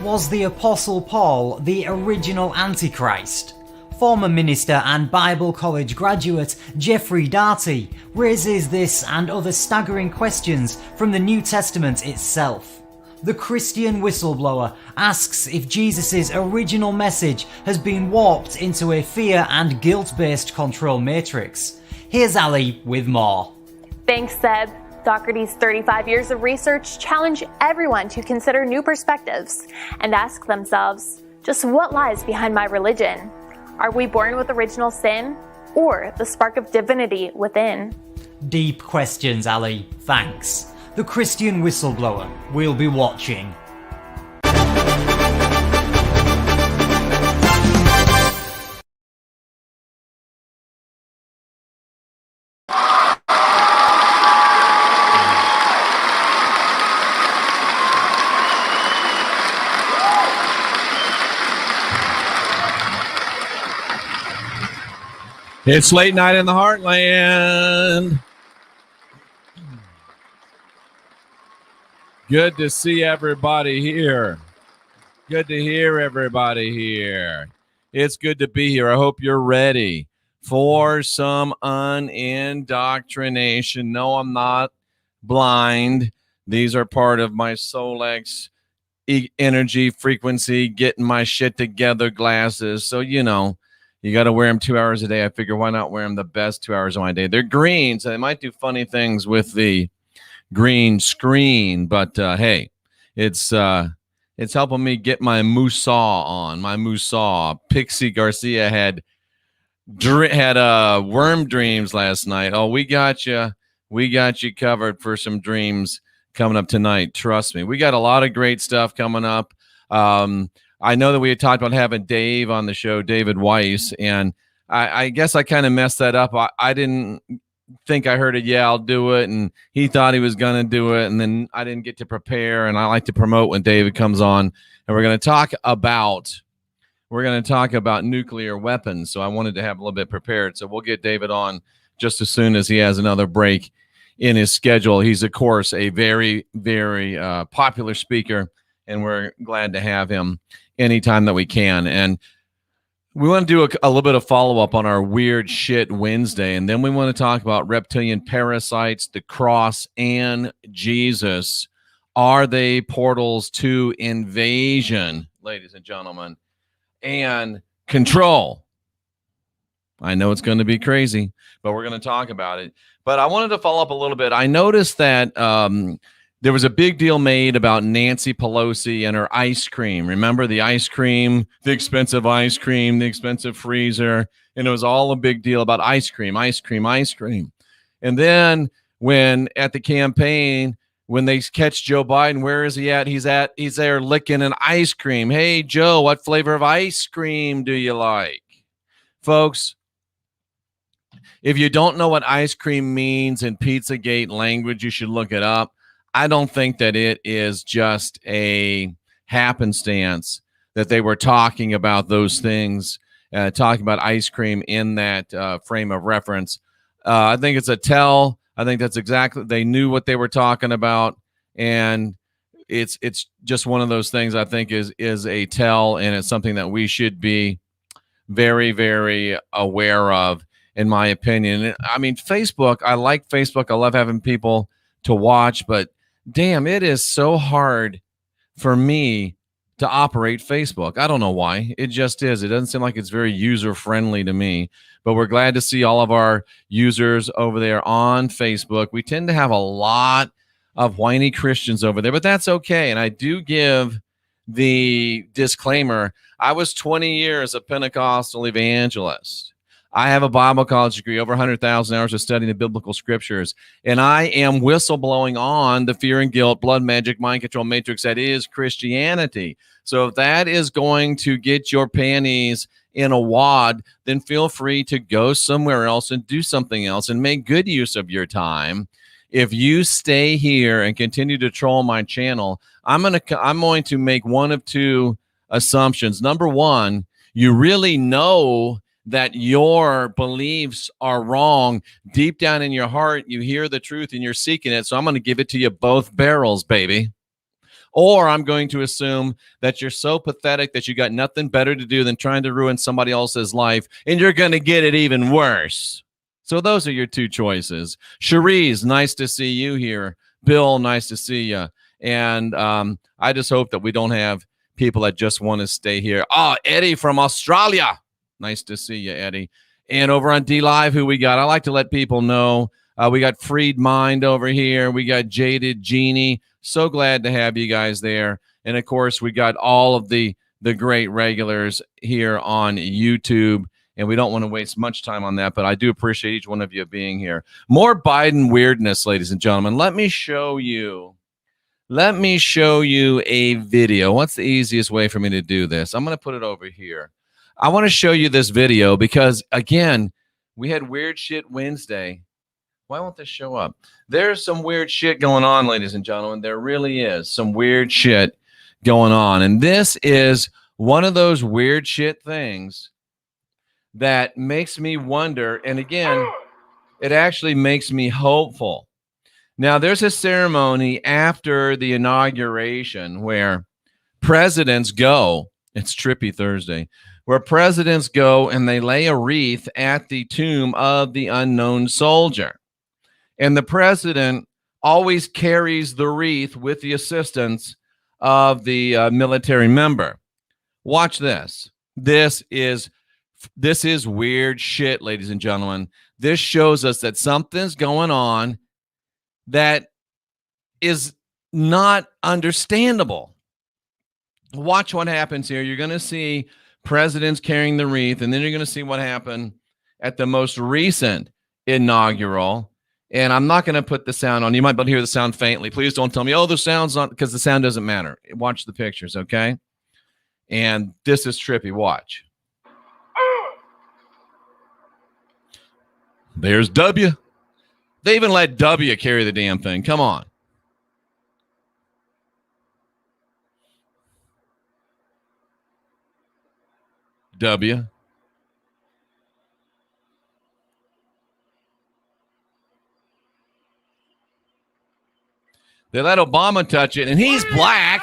Was the Apostle Paul the original Antichrist? Former minister and Bible college graduate Jeffrey Daugherty raises this and other staggering questions from the New Testament itself. The Christian Whistleblower asks if Jesus' original message has been warped into a fear and guilt-based control matrix. Here's Ali with more. Thanks, Seb. Daugherty's 35 years of research challenge everyone to consider new perspectives and ask themselves, just what lies behind my religion? Are we born with original sin or the spark of divinity within? Deep questions, Ali. Thanks. The Christian Whistleblower. We'll be watching. It's late night in the Heartland. Good to see everybody here. Good to hear everybody here. It's good to be here. I hope you're ready for some unindoctrination. No, I'm not blind. These are part of my Solex energy frequency, getting my shit together glasses. So, you know, you got to wear them 2 hours a day. I figure why not wear them the best 2 hours of my day? They're green, so they might do funny things with the green screen. But hey, it's helping me get my Musaw on. My Musaw. Pixie Garcia had worm dreams last night. Oh, we got you. We got you covered for some dreams coming up tonight. Trust me. We got a lot of great stuff coming up. I know that we had talked about having Dave on the show, David Weiss, and I guess I kind of messed that up. I didn't think I heard it. Yeah, I'll do it. And he thought he was going to do it. And then I didn't get to prepare. And I like to promote when David comes on. And we're going to talk about nuclear weapons. So I wanted to have a little bit prepared. So we'll get David on just as soon as he has another break in his schedule. He's, of course, a very, very popular speaker. And we're glad to have him anytime that we can. And we want to do a little bit of follow-up on our Weird Shit Wednesday. And then we want to talk about reptilian parasites, the cross, and Jesus. Are they portals to invasion, ladies and gentlemen, and control? I know it's going to be crazy, but we're going to talk about it. But I wanted to follow up a little bit. I noticed that there was a big deal made about Nancy Pelosi and her ice cream. Remember the ice cream, the expensive ice cream, the expensive freezer. And it was all a big deal about ice cream, ice cream, ice cream. And then when at the campaign, when they catch Joe Biden, where is he at? He's there licking an ice cream. Hey, Joe, what flavor of ice cream do you like? Folks, if you don't know what ice cream means in Pizzagate language, you should look it up. I don't think that it is just a happenstance that they were talking about those things, talking about ice cream in that frame of reference. I think it's a tell. I think that's exactly, they knew what they were talking about. And it's just one of those things I think is a tell. And it's something that we should be very, very aware of, in my opinion. I mean, Facebook, I like Facebook. I love having people to watch, but damn, it is so hard for me to operate Facebook. I don't know why. It just is. It doesn't seem like it's very user-friendly to me. But we're glad to see all of our users over there on Facebook. We tend to have a lot of whiny Christians over there, but that's okay. And I do give the disclaimer. I was 20 years a Pentecostal evangelist. I have a Bible college degree, over 100,000 hours of studying the biblical scriptures, and I am whistleblowing on the fear and guilt, blood magic, mind control matrix that is Christianity. So if that is going to get your panties in a wad, then feel free to go somewhere else and do something else and make good use of your time. If you stay here and continue to troll my channel, I'm going to make one of two assumptions. Number one, you really know that your beliefs are wrong. Deep down in your heart, you hear the truth and you're seeking it. So I'm going to give it to you both barrels, baby. or I'm going to assume that you're so pathetic that you got nothing better to do than trying to ruin somebody else's life, and you're going to get it even worse. So those are your two choices. Cherise, nice to see you here. Bill, nice to see you. And I just hope that we don't have people that just want to stay here. Oh, Eddie from Australia. Nice to see you, Eddie. And over on D Live, who we got? I like to let people know. We got Freed Mind over here. We got Jaded Genie. So glad to have you guys there. And, of course, we got all of the great regulars here on YouTube. And we don't want to waste much time on that, but I do appreciate each one of you being here. More Biden weirdness, ladies and gentlemen. Let me show you a video. What's the easiest way for me to do this? I'm going to put it over here. I want to show you this video because, again, we had Weird Shit Wednesday. Why won't this show up? There's some weird shit going on, ladies and gentlemen. There really is some weird shit going on. And this is one of those weird shit things that makes me wonder, and again, it actually makes me hopeful. Now, there's a ceremony after the inauguration where presidents go, it's Trippy Thursday, where presidents go and they lay a wreath at the tomb of the unknown soldier. And the president always carries the wreath with the assistance of the military member. Watch this. This is weird shit, ladies and gentlemen. This shows us that something's going on that is not understandable. Watch what happens here. You're going to see presidents carrying the wreath, and then you're going to see what happened at the most recent inaugural. And I'm not going to put the sound on. You might be able to hear the sound faintly. Please don't tell me, oh, the sound's not, because the sound doesn't matter. Watch the pictures, okay? And this is trippy. Watch. There's W. They even let W carry the damn thing. Come on. W. They let Obama touch it, and he's black.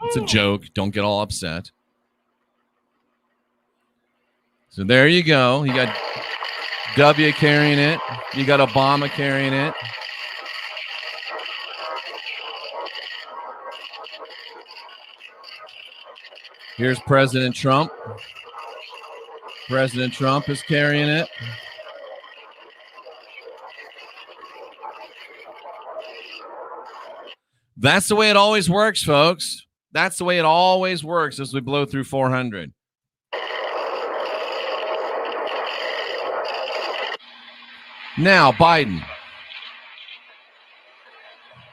It's a joke. Don't get all upset. So there you go. You got W carrying it. You got Obama carrying it. Here's President Trump. President Trump is carrying it. That's the way it always works, folks. That's the way it always works as we blow through 400. Now, Biden.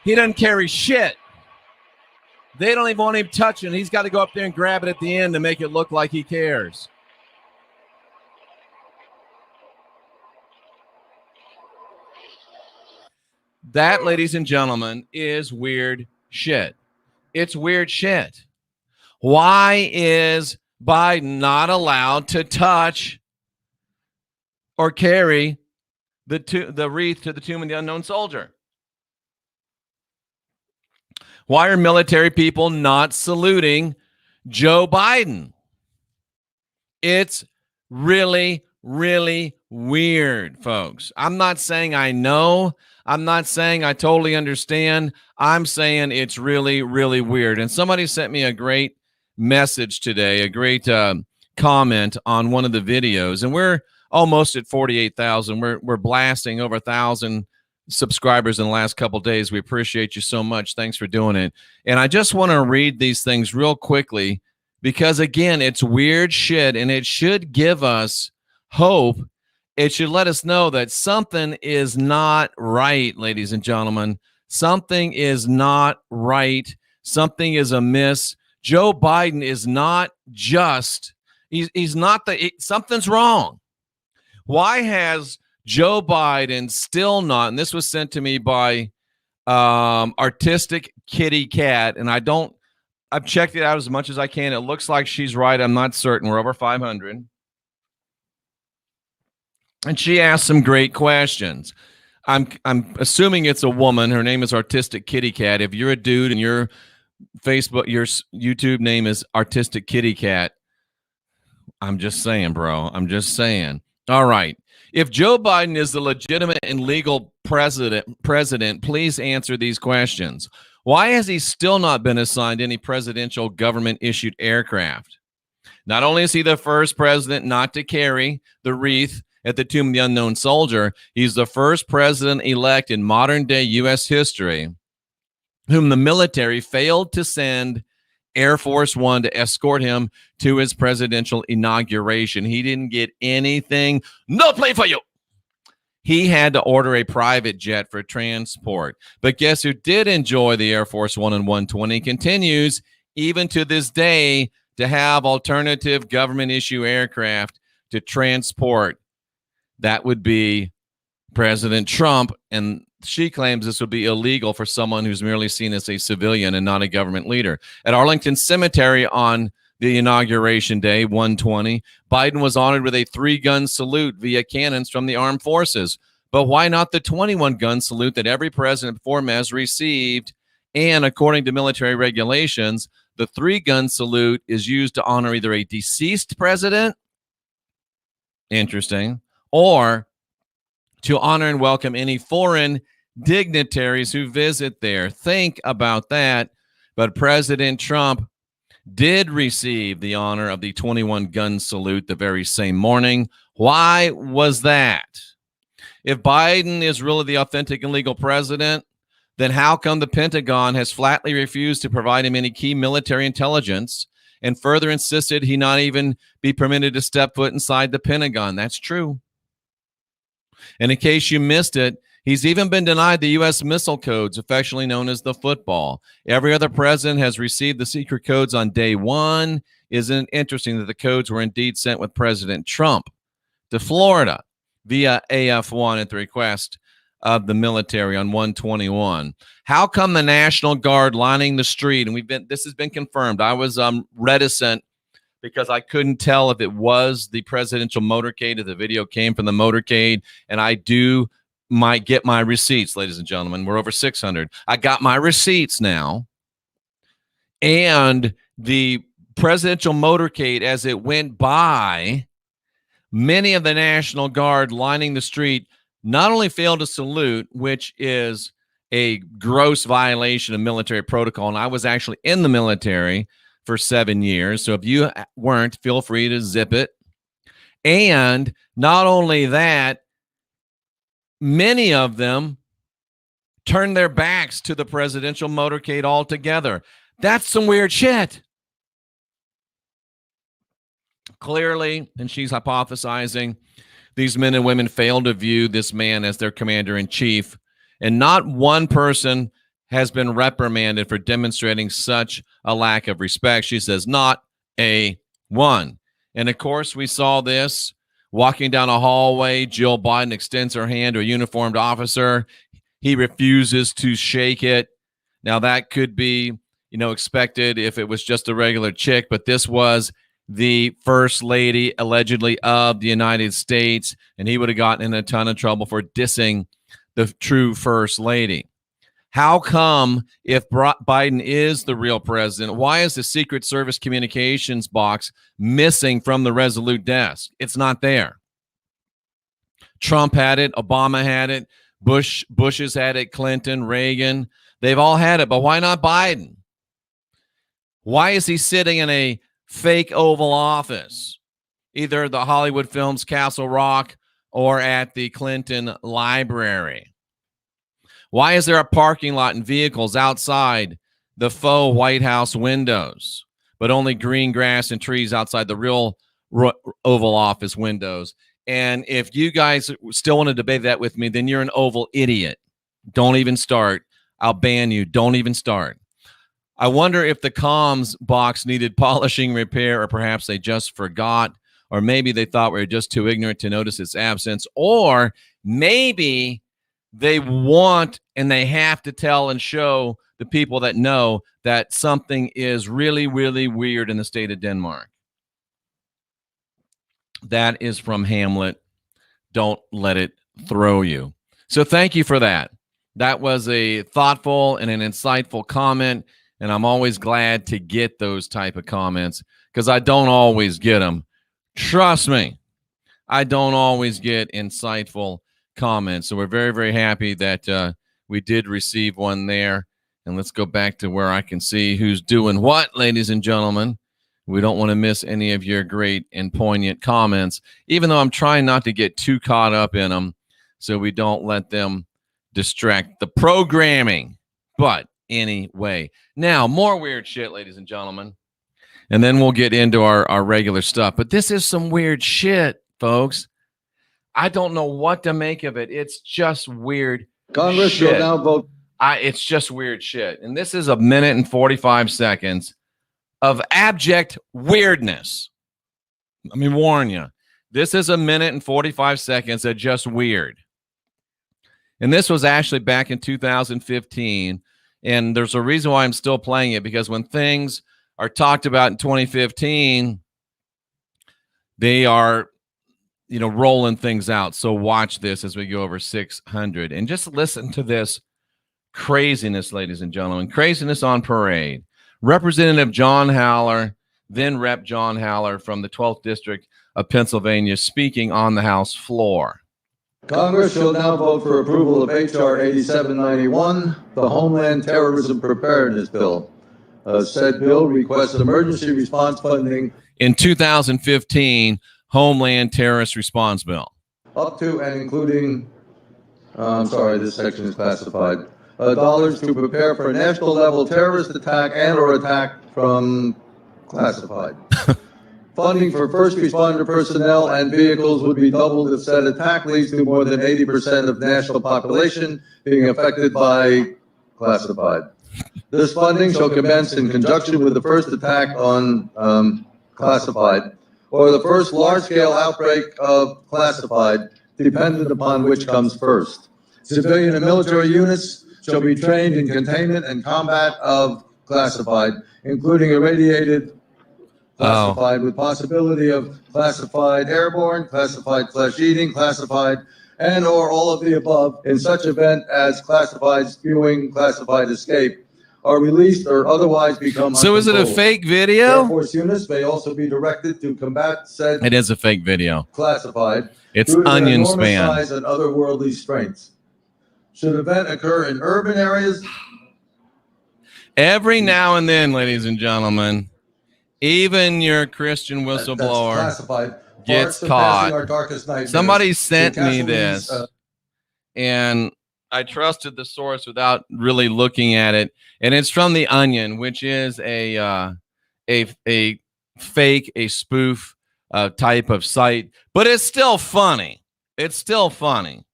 He doesn't carry shit. They don't even want him touching. He's got to go up there and grab it at the end to make it look like he cares. That, ladies and gentlemen, is weird shit. It's weird shit. Why is Biden not allowed to touch or carry the wreath to the tomb of the unknown soldier? Why are military people not saluting Joe Biden? It's really, really weird, folks. I'm not saying I know. I'm not saying I totally understand. I'm saying it's really, really weird. And somebody sent me a great message today, a great comment on one of the videos. And we're almost at 48,000. We're blasting over 1,000 subscribers in the last couple of days. We appreciate you so much. Thanks for doing it. And I just want to read these things real quickly because, again, it's weird shit, and it should give us hope. It should let us know that something is not right, ladies and gentlemen. Something is not right. Something is amiss. Joe Biden is not just, he's not something's wrong. Why has Joe Biden still not, and this was sent to me by Artistic Kitty Cat, and I've checked it out as much as I can. It looks like she's right. I'm not certain. We're over 500. And she asked some great questions. I'm assuming it's a woman. Her name is Artistic Kitty Cat. If you're a dude and your YouTube name is Artistic Kitty Cat, I'm just saying, bro. I'm just saying. All right. If Joe Biden is the legitimate and legal president, please answer these questions. Why has he still not been assigned any presidential government-issued aircraft? Not only is he the first president not to carry the wreath at the Tomb of the Unknown Soldier, he's the first president-elect in modern-day U.S. history whom the military failed to send Air Force One to escort him to his presidential inauguration. He didn't get anything. No plane for you. He had to order a private jet for transport. But guess who did enjoy the Air Force One and 120? Continues, even to this day, to have alternative government issue aircraft to transport. That would be President Trump, and she claims this would be illegal for someone who's merely seen as a civilian and not a government leader. At Arlington Cemetery on the inauguration day, 120, Biden was honored with a 3-gun salute via cannons from the armed forces. But why not the 21-gun salute that every president before him has received? And according to military regulations, the 3-gun salute is used to honor either a deceased president, interesting, or to honor and welcome any foreign dignitaries who visit there. Think about that. But President Trump did receive the honor of the 21-gun salute the very same morning. Why was that? If Biden is really the authentic and legal president, then how come the Pentagon has flatly refused to provide him any key military intelligence and further insisted he not even be permitted to step foot inside the Pentagon? That's true. And in case you missed it, he's even been denied the U.S. missile codes, affectionately known as the football. Every other president has received the secret codes on day one. Isn't it interesting that the codes were indeed sent with President Trump to Florida via AF-1 at the request of the military on 121? How come the National Guard lining the street? And this has been confirmed. I was reticent because I couldn't tell if it was the presidential motorcade, if the video came from the motorcade. And I might get my receipts, ladies and gentlemen. We're over 600. I got my receipts now. And the presidential motorcade, as it went by, many of the National Guard lining the street not only failed to salute, which is a gross violation of military protocol. And I was actually in the military for 7 years. So if you weren't, feel free to zip it. And not only that, many of them turned their backs to the presidential motorcade altogether. That's some weird shit. Clearly, and she's hypothesizing, these men and women failed to view this man as their commander-in-chief, and not one person has been reprimanded for demonstrating such a lack of respect. She says, not a one. And of course, we saw this walking down a hallway. Jill Biden extends her hand to a uniformed officer. He refuses to shake it. Now, that could be, expected if it was just a regular chick, but this was the first lady, allegedly, of the United States, and he would have gotten in a ton of trouble for dissing the true first lady. How come, if Biden is the real president, why is the Secret Service communications box missing from the Resolute desk? It's not there. Trump had it. Obama had it. Bush has had it. Clinton, Reagan. They've all had it. But why not Biden? Why is he sitting in a fake Oval Office, either the Hollywood Films Castle Rock or at the Clinton Library? Why is there a parking lot and vehicles outside the faux White House windows, but only green grass and trees outside the real Oval Office windows? And if you guys still want to debate that with me, then you're an Oval idiot. Don't even start. I'll ban you. Don't even start. I wonder if the comms box needed polishing, repair, or perhaps they just forgot, or maybe they thought we were just too ignorant to notice its absence, or maybe they want and they have to tell and show the people that know that something is really, really weird in the state of Denmark. That is from Hamlet. Don't let it throw you. So thank you for that. That was a thoughtful and an insightful comment, and I'm always glad to get those type of comments because I don't always get them. Trust me, I don't always get insightful comments. So we're very, very happy that we did receive one there. And let's go back to where I can see who's doing what, ladies and gentlemen. We don't want to miss any of your great and poignant comments, even though I'm trying not to get too caught up in them so we don't let them distract the programming. But anyway, now more weird shit, ladies and gentlemen. And then we'll get into our regular stuff. But this is some weird shit, folks. I don't know what to make of it. It's just weird Congress shit. will now vote. It's just weird shit. And this is a minute and 45 seconds of abject weirdness. Let me warn you. This is a minute and 45 seconds of just weird. And this was actually back in 2015. And there's a reason why I'm still playing it, because when things are talked about in 2015, they are, rolling things out. So watch this as we go over 600 and just listen to this craziness, ladies and gentlemen. Craziness on parade. Representative John Haller, then Rep. John Haller from the 12th District of Pennsylvania, speaking on the House floor. Congress shall now vote for approval of H.R. 8791, the Homeland Terrorism Preparedness Bill. Said bill requests emergency response funding in 2015 Homeland Terrorist Response Bill. Up to and including, this section is classified, dollars to prepare for a national level terrorist attack and or attack from classified. Funding for first responder personnel and vehicles would be doubled if said attack leads to more than 80% of national population being affected by classified. This funding shall commence in conjunction with the first attack on classified, or the first large-scale outbreak of classified, dependent upon which comes first. Civilian and military units shall be trained in containment and combat of classified, including irradiated classified with possibility of classified airborne, classified flesh-eating, classified, and or all of the above in such event as classified spewing, classified escape are released or otherwise become So is it a fake video? Air Force units may also be directed to combat said It is a fake video. classified. It's due to their onion enormous span. size and otherworldly strengths. Should event occur in urban areas? Every now and then, ladies and gentlemen, even your Christian That's whistleblower classified, gets far surpassing caught. our darkest nightmares. Somebody sent The me casualties, this, and I trusted the source without really looking at it. And it's from The Onion, which is a fake, a spoof type of site, but it's still funny. It's still funny.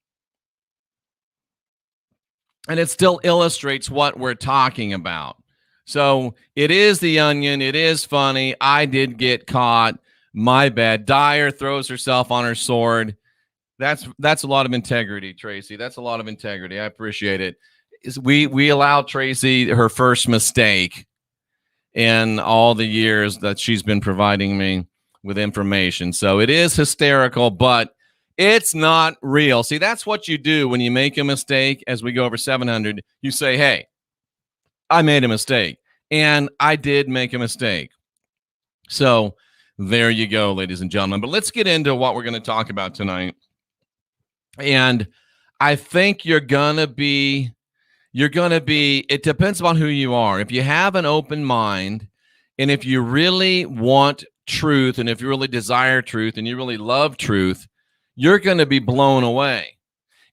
And it still illustrates what we're talking about. So it is The Onion. It is funny. I did get caught. My bad. Dyer throws herself on her sword. That's a lot of integrity, Tracy. That's a lot of integrity. I appreciate it. We allowed Tracy her first mistake in all the years that she's been providing me with information. So it is hysterical, but it's not real. See, that's what you do when you make a mistake. As we go over 700, you say, hey, I made a mistake. And I did make a mistake. So there you go, ladies and gentlemen. But let's get into what we're going to talk about tonight. And I think you're going to be, it depends on who you are. If you have an open mind, and if you really want truth, and if you really desire truth, and you really love truth, you're going to be blown away.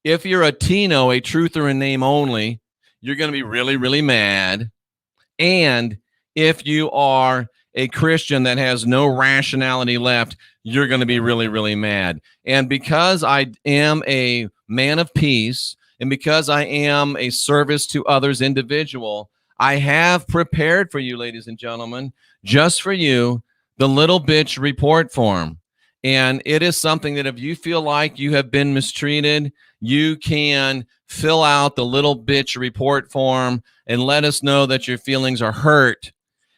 If you're a Tino, a truther in name only, you're going to be really, really mad. And if you are a Christian that has no rationality left, you're going to be really, really mad. And because I am a man of peace, and because I am a service to others individual, I have prepared for you, ladies and gentlemen, just for you, the little bitch report form. And it is something that if you feel like you have been mistreated, you can fill out the little bitch report form and let us know that your feelings are hurt.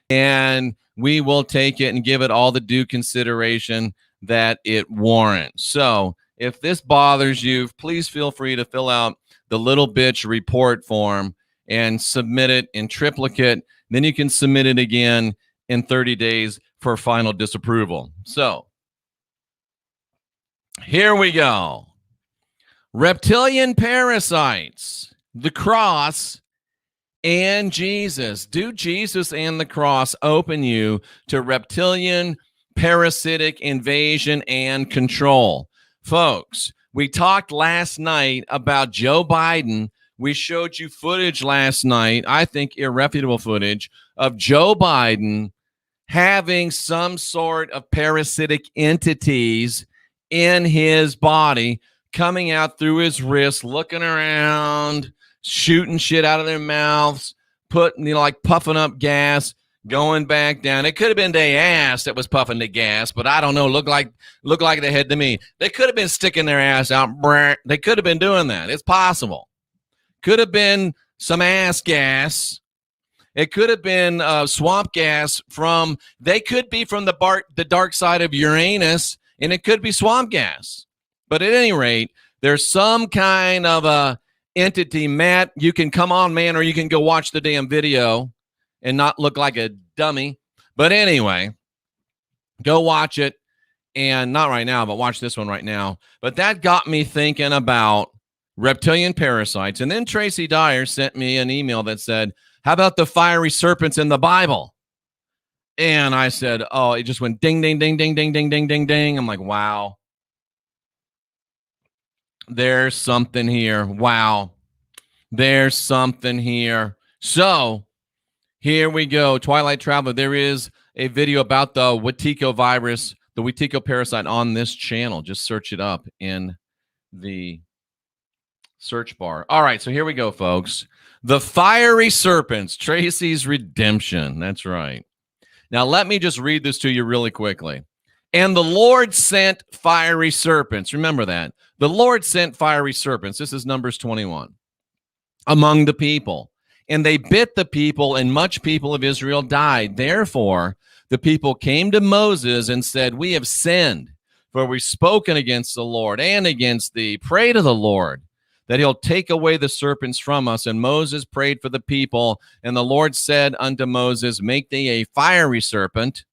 And we will take it and give it all the due consideration that it warrants. So If this bothers you, please feel free to fill out the Little Bitch report form and submit it in triplicate. Then you can submit it again in 30 days for final disapproval. So here we go. Reptilian parasites, the cross, and Jesus. Do Jesus and the cross open you to reptilian parasitic invasion and control? Folks, we talked last night about Joe Biden. We showed you footage last night, I think irrefutable footage, of Joe Biden having some sort of parasitic entities in his body coming out through his wrists, looking around, shooting shit out of their mouths, putting, like puffing up gas, going back down. It could have been their ass that was puffing the gas, but I don't know. Look like they had to me. They could have been sticking their ass out. They could have been doing that. It's possible. Could have been some ass gas. It could have been swamp gas from. They could be from the dark side of Uranus, and it could be swamp gas. But at any rate, there's some kind of a entity. Matt, you can come on, man, or you can go watch the damn video and not look like a dummy. But anyway, go watch it. And not right now, but watch this one right now. But that got me thinking about reptilian parasites. And then Tracy Dyer sent me an email that said, how about the fiery serpents in the Bible? And I said, oh, it just went ding, ding, ding, ding, ding, ding, ding, ding, ding. I'm like, wow. There's something here. Wow. There's something here. So here we go. Twilight Traveler. There is a video about the Wetiko virus, the Wetiko parasite on this channel. Just search it up in the search bar. All right. So here we go, folks. The fiery serpents, Tracy's redemption. That's right. Now, let me just read this to you really quickly. And the Lord sent fiery serpents. Remember that. The Lord sent fiery serpents. This is Numbers 21. Among the people. And they bit the people, and much people of Israel died. Therefore, the people came to Moses and said, we have sinned, for we've spoken against the Lord and against thee. Pray to the Lord that he'll take away the serpents from us. And Moses prayed for the people. And the Lord said unto Moses, make thee a fiery serpent,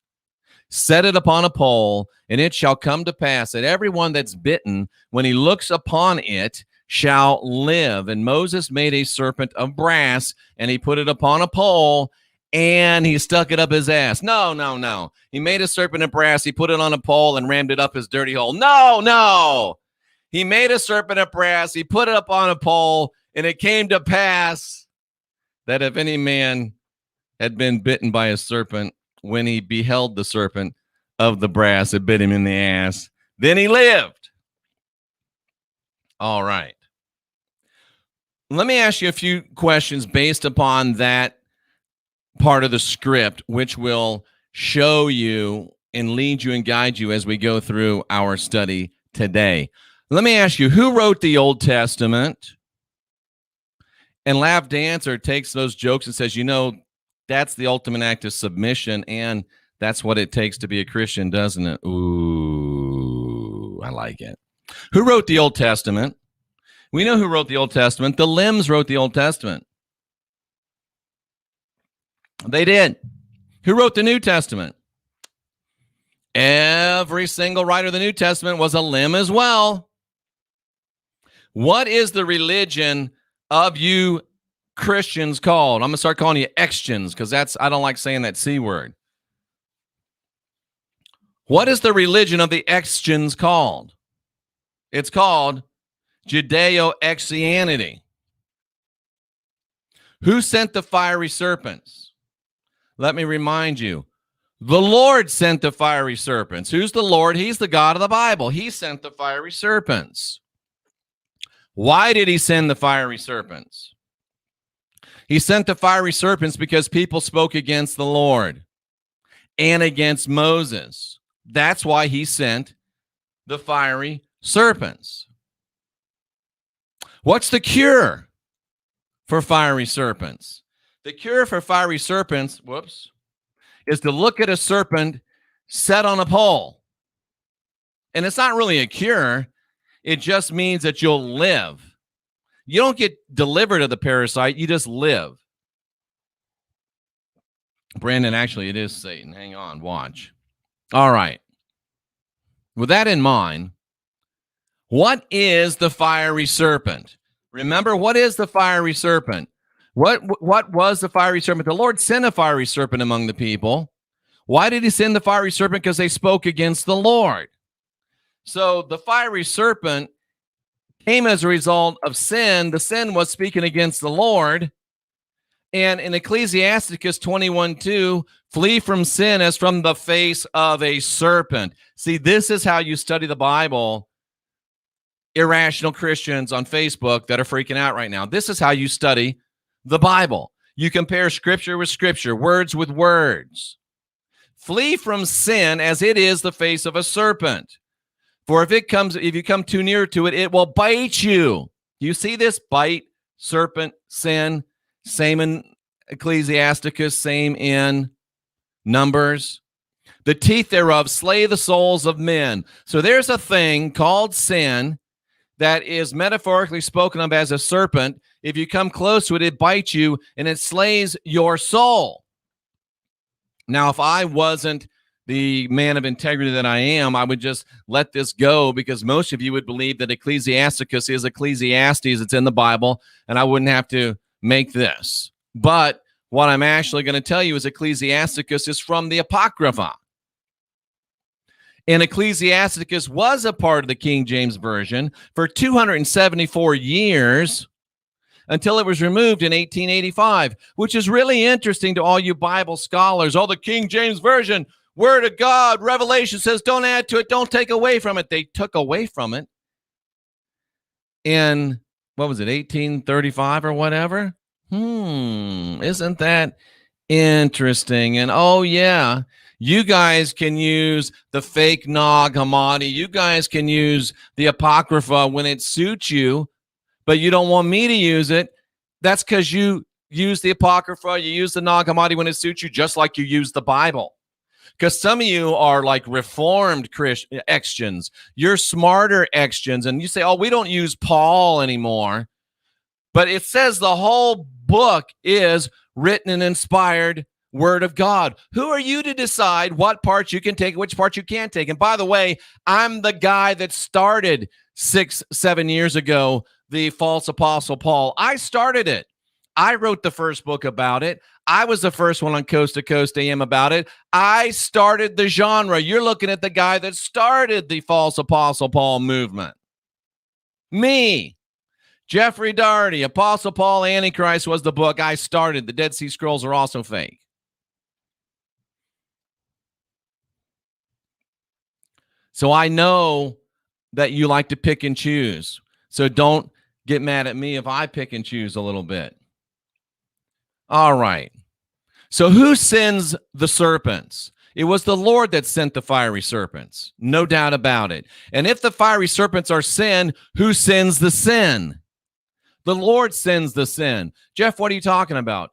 set it upon a pole, and it shall come to pass that everyone that's bitten, when he looks upon it, shall live. And Moses made a serpent of brass, and he put it upon a pole, and he stuck it up his ass. No. He made a serpent of brass, he put it on a pole, and rammed it up his dirty hole. No. He made a serpent of brass, he put it up on a pole, and it came to pass that if any man had been bitten by a serpent, when he beheld the serpent of the brass, it bit him in the ass, then he lived. All right. Let me ask you a few questions based upon that part of the script, which will show you and lead you and guide you as we go through our study today. Let me ask you, who wrote the Old Testament? And Lav Dancer takes those jokes and says, that's the ultimate act of submission, and that's what it takes to be a Christian, doesn't it? Ooh, I like it. Who wrote the Old Testament? We know who wrote the Old Testament. The Limbs wrote the Old Testament. They did. Who wrote the New Testament? Every single writer of the New Testament was a limb as well. What is the religion of you Christians called? I'm going to start calling you Xtians because I don't like saying that C word. What is the religion of the Xtians called? It's called Judeo-Christianity. Who sent the fiery serpents? Let me remind you. The Lord sent the fiery serpents. Who's the Lord? He's the God of the Bible. He sent the fiery serpents. Why did he send the fiery serpents? He sent the fiery serpents because people spoke against the Lord and against Moses. That's why he sent the fiery serpents. What's the cure for fiery serpents? The cure for fiery serpents, is to look at a serpent set on a pole. And it's not really a cure. It just means that you'll live. You don't get delivered of the parasite. You just live. Brandon, actually, it is Satan. Hang on, watch. All right. With that in mind, what is the fiery serpent? Remember, what is the fiery serpent? What was the fiery serpent? The Lord sent a fiery serpent among the people. Why did he send the fiery serpent? Because they spoke against the Lord. So the fiery serpent came as a result of sin. The sin was speaking against the Lord. And in Ecclesiasticus 21:2, flee from sin as from the face of a serpent. See, this is how you study the Bible. Irrational Christians on Facebook that are freaking out right now. This is how you study the Bible. You compare scripture with scripture, words with words. Flee from sin as it is the face of a serpent. For if you come too near to it, it will bite you. Do you see this? Bite, serpent, sin. Same in Ecclesiasticus, same in Numbers. The teeth thereof slay the souls of men. So there's a thing called sin that is metaphorically spoken of as a serpent. If you come close to it, it bites you and it slays your soul. Now, if I wasn't the man of integrity that I am, I would just let this go, because most of you would believe that Ecclesiasticus is Ecclesiastes. It's in the Bible, and I wouldn't have to make this. But what I'm actually going to tell you is Ecclesiasticus is from the Apocrypha. And Ecclesiasticus was a part of the King James Version for 274 years until it was removed in 1885, which is really interesting to all you Bible scholars. Oh, the King James Version, Word of God, Revelation says don't add to it, don't take away from it. They took away from it in, what was it, 1835 or whatever? Isn't that interesting? And oh, yeah. You guys can use the fake Nag Hammadi. You guys can use the Apocrypha when it suits you, but you don't want me to use it. That's because you use the Apocrypha, you use the Nag Hammadi when it suits you, just like you use the Bible. Because some of you are like Reformed Christians. You're smarter Christians, and you say, oh, we don't use Paul anymore. But it says the whole book is written and inspired Word of God. Who are you to decide what parts you can take, which parts you can't take? And by the way, I'm the guy that started 6-7 years ago the false Apostle Paul. I started it. I wrote the first book about it. I was the first one on Coast to Coast AM about it. I started the genre. You're looking at the guy that started the false Apostle Paul movement. Me. Jeffrey Daugherty, Apostle Paul Antichrist was the book I started. The Dead Sea Scrolls are also fake. So I know that you like to pick and choose. So don't get mad at me if I pick and choose a little bit. All right. So who sends the serpents? It was the Lord that sent the fiery serpents. No doubt about it. And if the fiery serpents are sin, who sends the sin? The Lord sends the sin. Jeff, what are you talking about?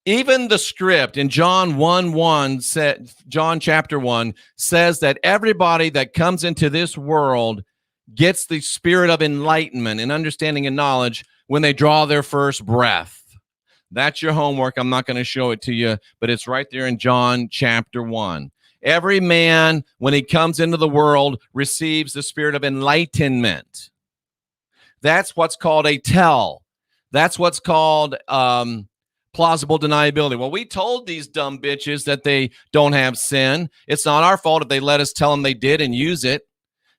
Even the script in John 1:1 said, John chapter 1 says that everybody that comes into this world gets the spirit of enlightenment and understanding and knowledge when they draw their first breath. That's your homework. I'm not going to show it to you, but it's right there in John chapter 1. Every man, when he comes into the world, receives the spirit of enlightenment. That's what's called a tell. That's what's called plausible deniability. Well, we told these dumb bitches that they don't have sin. It's not our fault if they let us tell them they did and use it.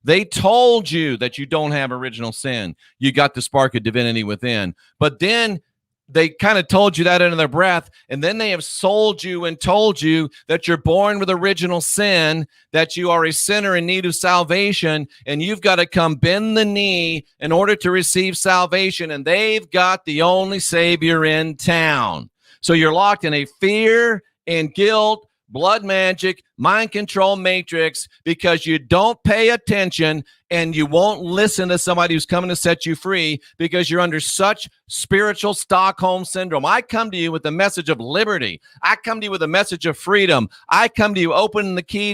They told you that you don't have original sin. You got the spark of divinity within. But then they kind of told you that under their breath, and then they have sold you and told you that you're born with original sin, that you are a sinner in need of salvation, and you've got to come bend the knee in order to receive salvation, and they've got the only Savior in town. So you're locked in a fear and guilt, blood magic, mind control matrix, because you don't pay attention and you won't listen to somebody who's coming to set you free because you're under such spiritual Stockholm syndrome. I come to you with a message of liberty. I come to you with a message of freedom. I come to you opening the key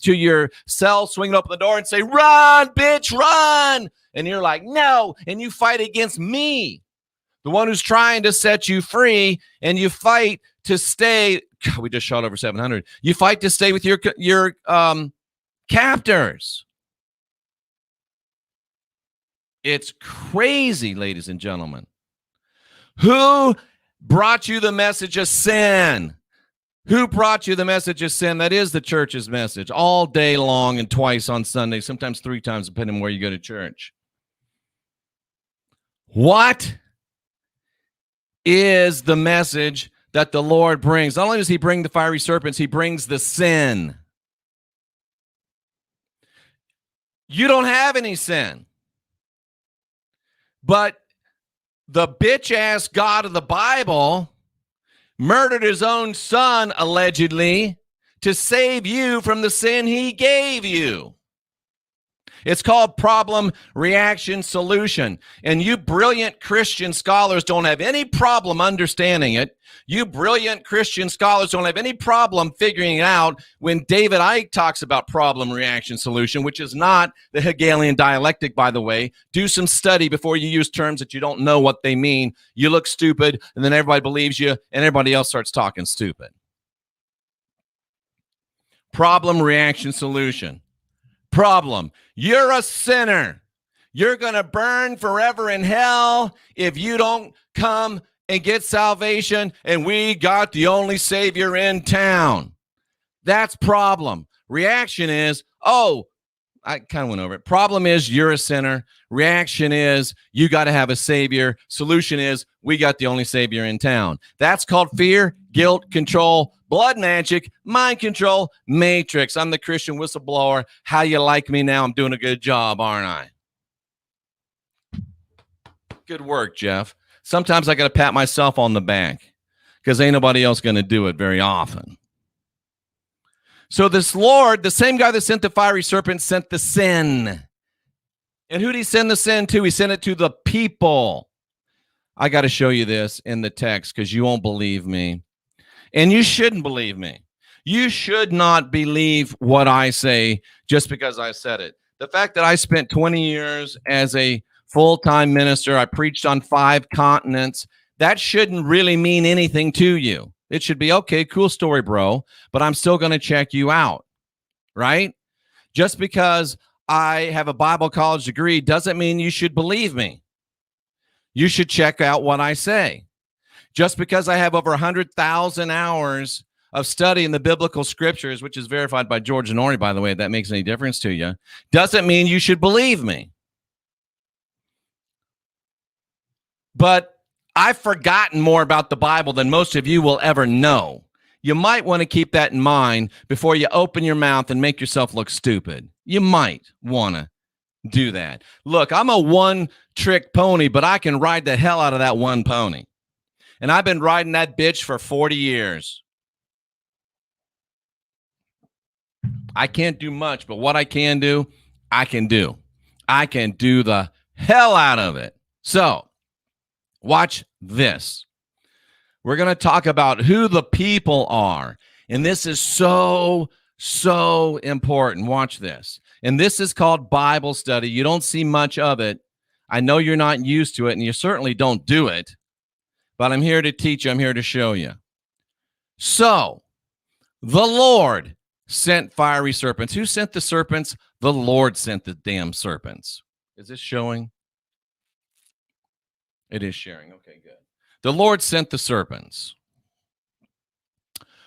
to your cell, swinging open the door and say, run, bitch, run. And you're like, no. And you fight against me, the one who's trying to set you free, and you fight to stay. God, we just shot over 700. You fight to stay with your captors. It's crazy, ladies and gentlemen. Who brought you the message of sin? Who brought you the message of sin? That is the church's message all day long and twice on Sunday, sometimes 3 times, depending on where you go to church. What is the message that the Lord brings? Not only does he bring the fiery serpents, he brings the sin. You don't have any sin. But the bitch-ass God of the Bible murdered his own son, allegedly, to save you from the sin he gave you. It's called problem, reaction, solution. And you brilliant Christian scholars don't have any problem understanding it. You brilliant Christian scholars don't have any problem figuring it out when David Icke talks about problem, reaction, solution, which is not the Hegelian dialectic, by the way. Do some study before you use terms that you don't know what they mean. You look stupid, and then everybody believes you, and everybody else starts talking stupid. Problem, reaction, solution. Problem. You're a sinner. You're going to burn forever in hell if you don't come and get salvation, and we got the only Savior in town. That's problem. Reaction is, oh, I kind of went over it. Problem is you're a sinner. Reaction is you got to have a Savior. Solution is we got the only Savior in town. That's called fear, guilt, control, blood magic, mind control, matrix. I'm the Christian Whistleblower. How you like me now? I'm doing a good job, aren't I? Good work, Jeff. Sometimes I got to pat myself on the back because ain't nobody else going to do it very often. So this Lord, the same guy that sent the fiery serpent, sent the sin. And who did he send the sin to? He sent it to the people. I got to show you this in the text because you won't believe me. And you shouldn't believe me. You should not believe what I say just because I said it. The fact that I spent 20 years as a full-time minister, I preached on 5 continents, that shouldn't really mean anything to you. It should be, okay, cool story, bro, but I'm still going to check you out, right? Just because I have a Bible college degree doesn't mean you should believe me. You should check out what I say. Just because I have over 100,000 hours of study in the biblical scriptures, which is verified by George Daugherty, by the way, if that makes any difference to you, doesn't mean you should believe me. But I've forgotten more about the Bible than most of you will ever know. You might want to keep that in mind before you open your mouth and make yourself look stupid. You might want to do that. Look, I'm a one-trick pony, but I can ride the hell out of that one pony. And I've been riding that bitch for 40 years. I can't do much, but what I can do, I can do. I can do the hell out of it. So, watch this. We're going to talk about who the people are. And this is so important. Watch this. And this is called Bible study. You don't see much of it. I know you're not used to it, and you certainly don't do it. But I'm here to teach you. I'm here to show you. So, the Lord sent fiery serpents. Who sent the serpents? The Lord sent the damn serpents. Is this showing? It is sharing. Okay, good. The Lord sent the serpents.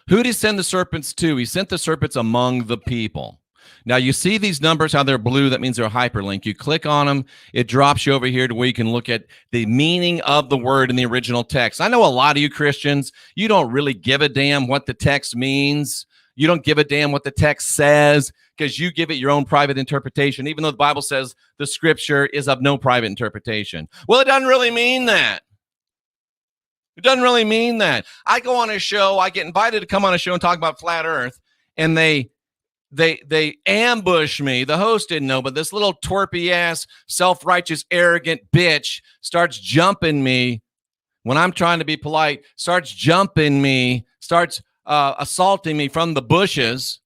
Who did he send the serpents to? He sent the serpents among the people. Now, you see these numbers, how they're blue. That means they're a hyperlink. You click on them. It drops you over here to where you can look at the meaning of the word in the original text. I know a lot of you Christians, you don't really give a damn what the text means. You don't give a damn what the text says because you give it your own private interpretation, even though the Bible says the scripture is of no private interpretation. Well, it doesn't really mean that. It doesn't really mean that. I go on a show, I get invited to come on a show and talk about flat earth, and they ambush me. The host didn't know, but this little twerpy ass, self-righteous, arrogant bitch starts jumping me when I'm trying to be polite, starts jumping me, starts assaulting me from the bushes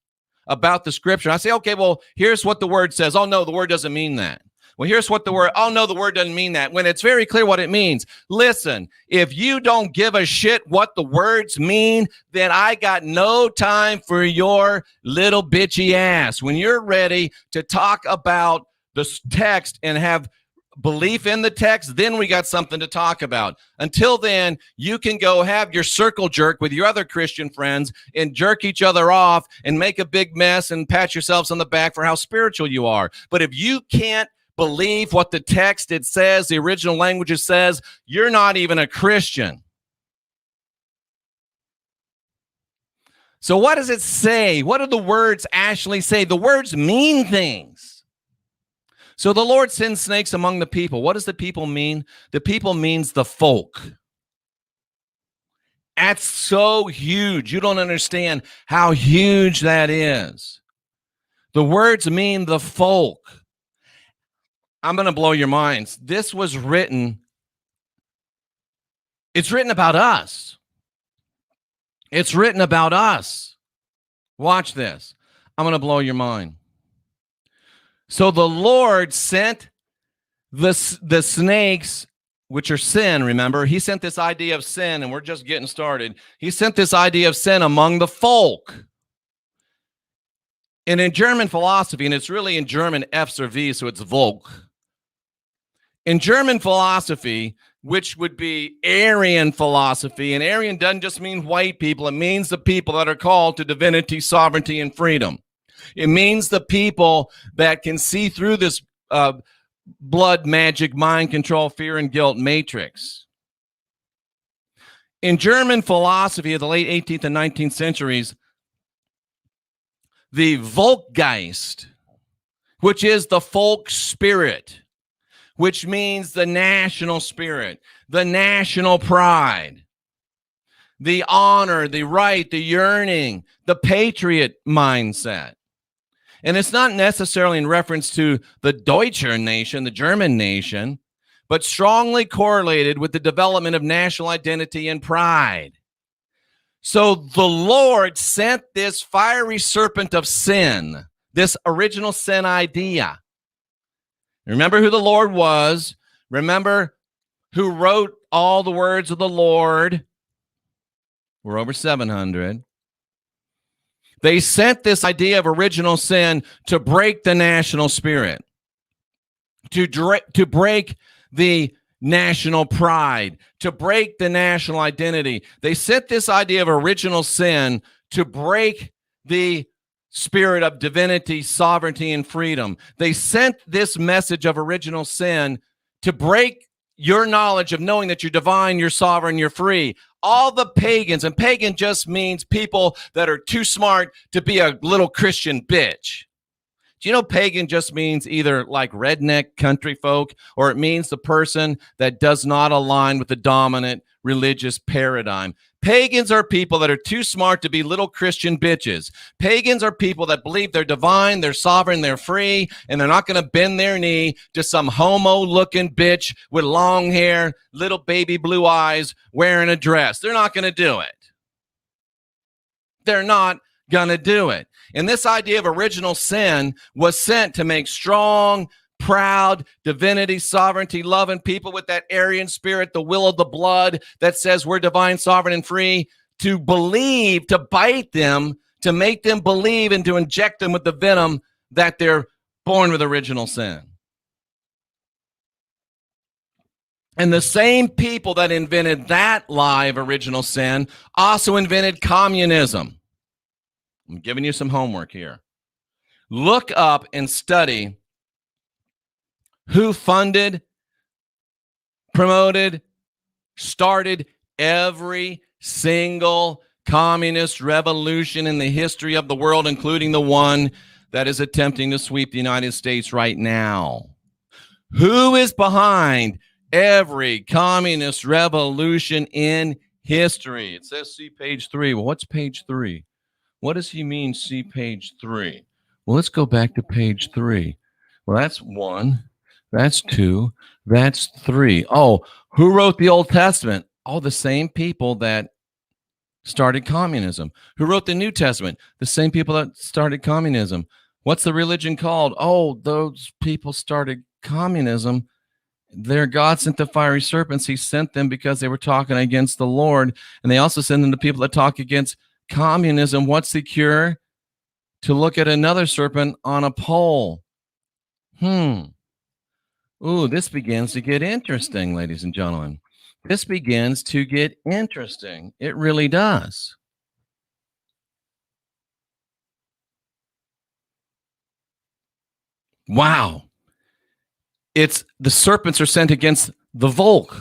about the scripture. I say, okay, well, here's what the word says. Oh, no, the word doesn't mean that. Well, here's what the word, oh, no, the word doesn't mean that. When it's very clear what it means. Listen, if you don't give a shit what the words mean, then I got no time for your little bitchy ass. When you're ready to talk about the text and have belief in the text, then we got something to talk about. Until then, you can go have your circle jerk with your other Christian friends and jerk each other off and make a big mess and pat yourselves on the back for how spiritual you are. But if you can't believe what the text it says, the original language it says, you're not even a Christian. So what does it say? What do the words actually say? The words mean things. So the Lord sends snakes among the people. What does the people mean? The people means the folk. That's so huge. You don't understand how huge that is. The words mean the folk. I'm going to blow your minds. This was written. It's written about us. It's written about us. Watch this. I'm going to blow your mind. So the Lord sent the snakes, which are sin, remember? He sent this idea of sin, and we're just getting started. He sent this idea of sin among the folk. And in German philosophy, and it's really in German F's or V, so it's Volk. In German philosophy, which would be Aryan philosophy, and Aryan doesn't just mean white people, it means the people that are called to divinity, sovereignty, and freedom. It means the people that can see through this blood, magic, mind control, fear, and guilt matrix. In German philosophy of the late 18th and 19th centuries, the Volkgeist, which is the folk spirit, which means the national spirit, the national pride, the honor, the right, the yearning, the patriot mindset. And it's not necessarily in reference to the Deutscher nation, the German nation, but strongly correlated with the development of national identity and pride. So the Lord sent this fiery serpent of sin, this original sin idea. Remember who the Lord was. Remember who wrote all the words of the Lord. We're over 700. They sent this idea of original sin to break the national spirit, to break the national pride, to break the national identity. They sent this idea of original sin to break the spirit of divinity, sovereignty, and freedom. They sent this message of original sin to break your knowledge of knowing that you're divine, you're sovereign, you're free. All the pagans, and pagan just means people that are too smart to be a little Christian bitch. Do you know pagan just means either like redneck country folk, or it means the person that does not align with the dominant religious paradigm. Pagans are people that are too smart to be little Christian bitches. Pagans are people that believe they're divine, they're sovereign, they're free, and they're not going to bend their knee to some homo-looking bitch with long hair, little baby blue eyes, wearing a dress. They're not going to do it. They're not going to do it. And this idea of original sin was sent to make strong, proud, divinity, sovereignty, loving people with that Aryan spirit, the will of the blood that says we're divine, sovereign, and free, to believe, to bite them, to make them believe, and to inject them with the venom that they're born with original sin. And the same people that invented that lie of original sin also invented communism. I'm giving you some homework here. Look up and study who funded, promoted, started every single communist revolution in the history of the world, including the one that is attempting to sweep the United States right now. Who is behind every communist revolution in history. It says see page 3. Well, what's page 3? What does he mean, see page 3? Well, let's go back to page 3. Well, that's 1. That's 2. That's 3. Oh, who wrote the Old Testament? Oh, the same people that started communism. Who wrote the New Testament? The same people that started communism. What's the religion called? Oh, those people started communism. Their God sent the fiery serpents. He sent them because they were talking against the Lord. And they also send them to people that talk against communism. What's the cure? To look at another serpent on a pole. Ooh, this begins to get interesting, ladies and gentlemen. This begins to get interesting. It really does. Wow. It's the serpents are sent against the Volk.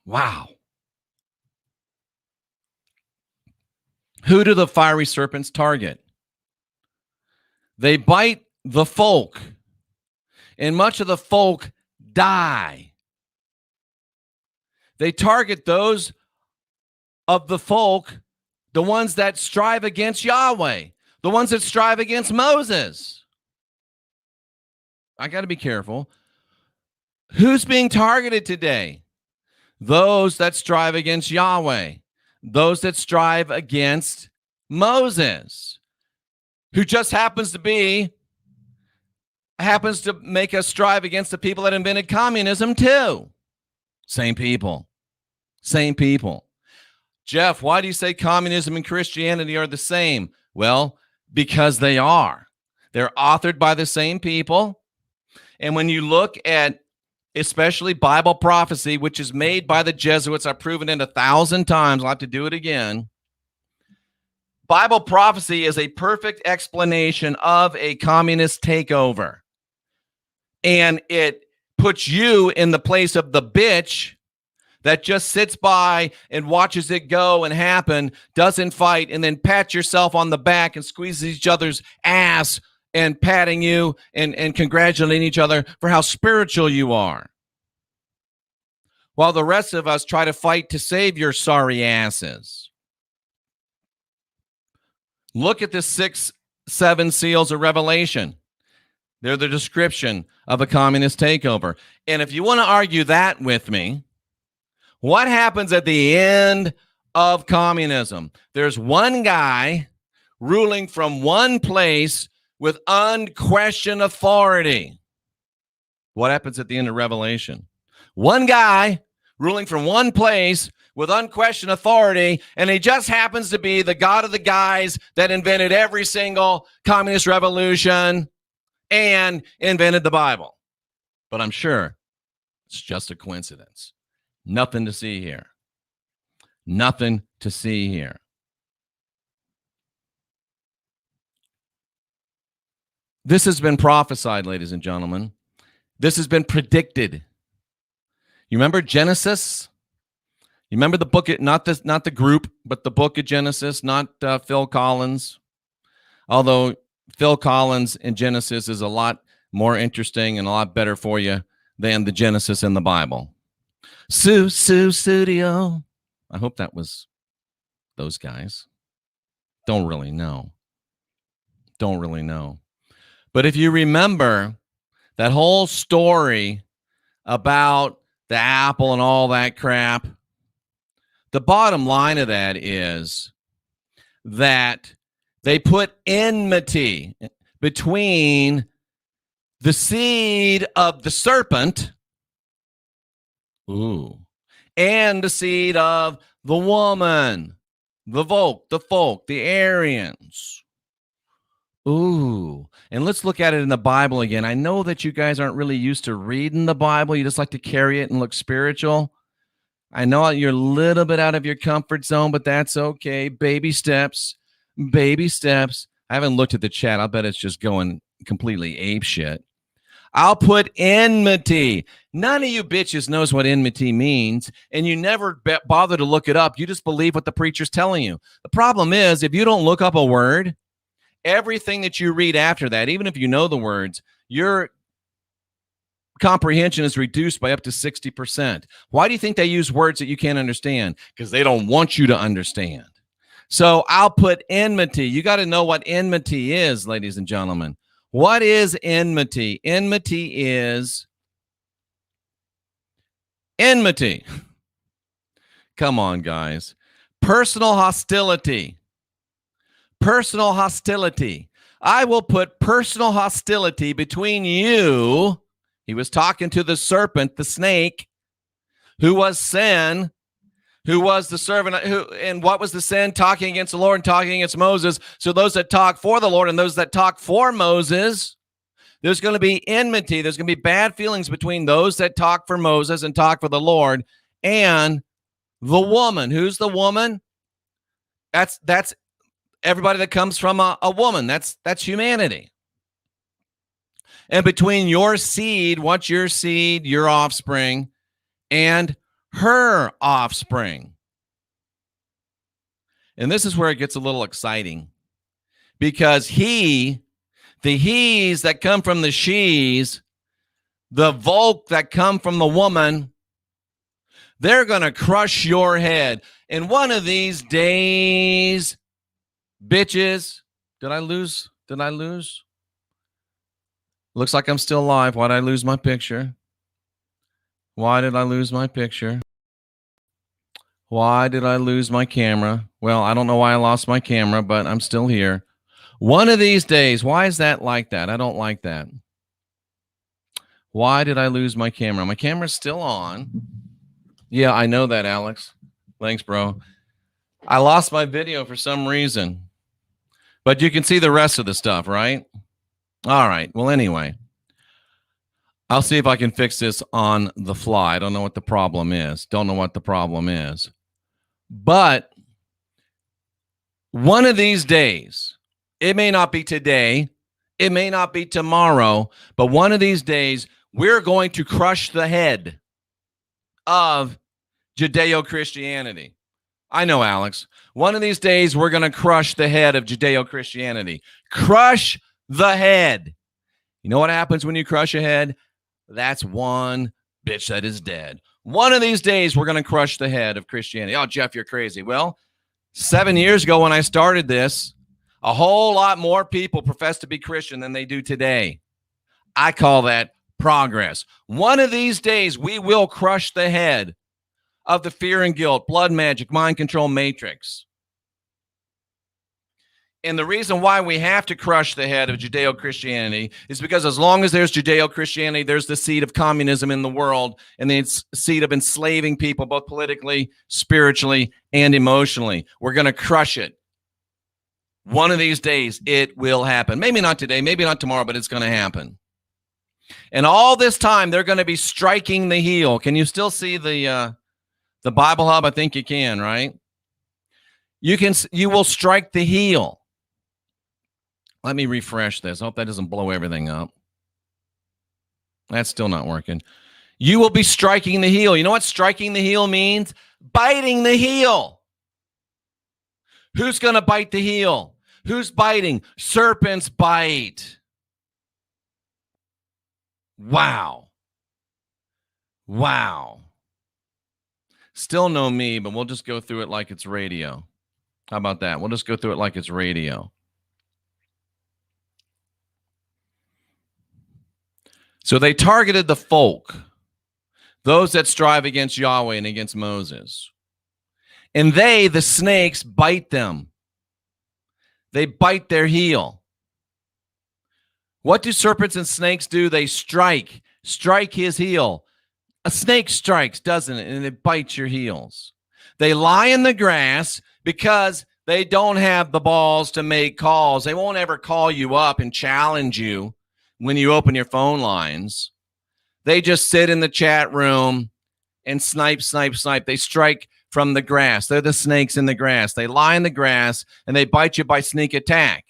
Wow. Who do the fiery serpents target? They bite the folk, and much of the folk die. They target those of the folk, the ones that strive against Yahweh, the ones that strive against Moses. I got to be careful. Who's being targeted today? Those that strive against Yahweh, those that strive against Moses, who just happens to make us strive against the people that invented communism too. Same people. Same people. Jeff, why do you say communism and Christianity are the same? Well, because they are. They're authored by the same people. And when you look at especially Bible prophecy, which is made by the Jesuits, I've proven it 1,000 times. I'll have to do it again. Bible prophecy is a perfect explanation of a communist takeover. And it puts you in the place of the bitch that just sits by and watches it go and happen, doesn't fight, and then pat yourself on the back and squeezes each other's ass and patting you and congratulating each other for how spiritual you are. While the rest of us try to fight to save your sorry asses. Look at the 6-7 seals of Revelation. They're the description of a communist takeover. And if you want to argue that with me, what happens at the end of communism? There's one guy ruling from one place with unquestioned authority. What happens at the end of Revelation? One guy ruling from one place with unquestioned authority, and he just happens to be the God of the guys that invented every single communist revolution and invented the Bible. But I'm sure it's just a coincidence. Nothing to see here. Nothing to see here. This has been prophesied, ladies and gentlemen. This has been predicted. You remember Genesis? You remember the book, not the group, but the book of Genesis, not Phil Collins. Although Phil Collins in Genesis is a lot more interesting and a lot better for you than the Genesis in the Bible. Studio. I hope that was those guys. Don't really know. But if you remember that whole story about the apple and all that crap, the bottom line of that is that they put enmity between the seed of the serpent, and the seed of the woman, the Volk, the folk, the Aryans. And let's look at it in the Bible again. I know that you guys aren't really used to reading the Bible. You just like to carry it and look spiritual. I know you're a little bit out of your comfort zone, but that's okay. Baby steps. Baby steps. I haven't looked at the chat. I'll bet it's just going completely ape shit. I'll put enmity. None of you bitches knows what enmity means, and you never bother to look it up. You just believe what the preacher's telling you. The problem is, if you don't look up a word, everything that you read after that, even if you know the words, you're comprehension is reduced by up to 60%. Why do you think they use words that you can't understand? Because they don't want you to understand. So I'll put enmity. You got to know what enmity is, ladies and gentlemen. What is enmity? Enmity is enmity. Come on, guys. Personal hostility. Personal hostility. I will put personal hostility between you. He was talking to the serpent, the snake, who was sin, who was the servant, and what was the sin? Talking against the Lord and talking against Moses. So those that talk for the Lord and those that talk for Moses, there's going to be enmity. There's going to be bad feelings between those that talk for Moses and talk for the Lord and the woman. Who's the woman? That's everybody that comes from a woman. That's humanity. And between your seed, what's your seed? Your offspring, and her offspring. And this is where it gets a little exciting, because the he's that come from the she's, the volk that come from the woman, they're going to crush your head. And one of these days, bitches, did I lose? Looks like I'm still alive. Why did I lose my picture? Why did I lose my picture? Why did I lose my camera? Well, I don't know why I lost my camera, but I'm still here. One of these days, why is that like that? I don't like that. Why did I lose my camera? My camera's still on. Yeah, I know that, Alex. Thanks, bro. I lost my video for some reason. But you can see the rest of the stuff, right? All right. Well, anyway, I'll see if I can fix this on the fly. I don't know what the problem is. But one of these days, it may not be today, it may not be tomorrow, but one of these days, we're going to crush the head of Judeo-Christianity. I know, Alex. One of these days, we're going to crush the head of Judeo-Christianity. Crush the head. You know what happens when you crush a head? That's one bitch that is dead. One of these days, we're going to crush the head of Christianity. Oh, Jeff, you're crazy. Well, 7 years ago when I started this, a whole lot more people profess to be Christian than they do today. I call that progress. One of these days, we will crush the head of the fear and guilt, blood magic, mind control matrix. And the reason why we have to crush the head of Judeo-Christianity is because as long as there's Judeo-Christianity, there's the seed of communism in the world and the seed of enslaving people, both politically, spiritually, and emotionally. We're going to crush it. One of these days, it will happen. Maybe not today, maybe not tomorrow, but it's going to happen. And all this time, they're going to be striking the heel. Can you still see the Bible Hub? I think you can, right? You will strike the heel. Let me refresh this. I hope that doesn't blow everything up. That's still not working. You will be striking the heel. You know what striking the heel means? Biting the heel. Who's going to bite the heel? Who's biting? Serpents bite. Wow. Wow. Still no me, but we'll just go through it like it's radio. How about that? We'll just go through it like it's radio. So they targeted the folk, those that strive against Yahweh and against Moses. And they, the snakes, bite them. They bite their heel. What do serpents and snakes do? They strike his heel. A snake strikes, doesn't it? And it bites your heels. They lie in the grass because they don't have the balls to make calls. They won't ever call you up and challenge you when you open your phone lines. They just sit in the chat room and snipe. They strike from the grass. They're the snakes in the grass. They lie in the grass and they bite you by sneak attack.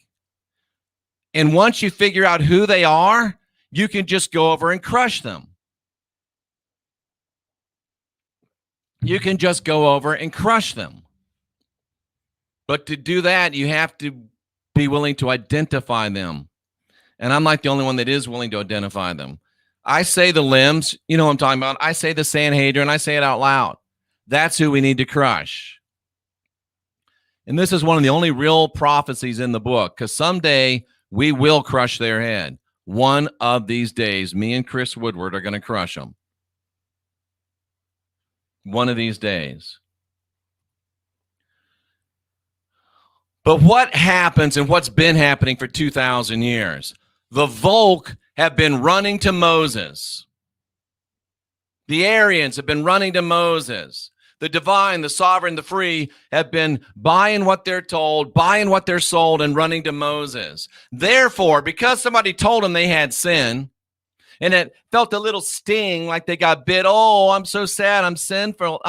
And once you figure out who they are, you can just go over and crush them. You can just go over and crush them. But to do that, you have to be willing to identify them. And I'm like the only one that is willing to identify them. I say the limbs, you know what I'm talking about. I say the Sanhedrin, I say it out loud. That's who we need to crush. And this is one of the only real prophecies in the book, because someday we will crush their head. One of these days, me and Chris Woodward are going to crush them. One of these days. But what happens and what's been happening for 2,000 years? The Volk have been running to Moses. The Aryans have been running to Moses. The divine, the sovereign, the free have been buying what they're told, buying what they're sold, and running to Moses. Therefore, because somebody told them they had sin, and it felt a little sting like they got bit, oh, I'm so sad, I'm sinful.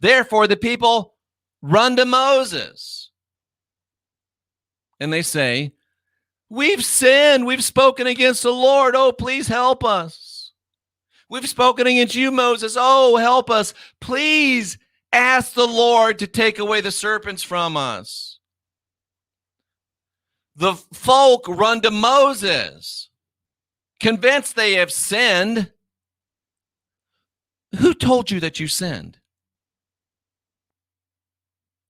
Therefore, the people run to Moses. And they say, we've sinned, we've spoken against the Lord, oh, please help us. We've spoken against you, Moses. Oh, help us. Please ask the Lord to take away the serpents from us. The folk run to Moses, convinced they have sinned. Who told you that you sinned?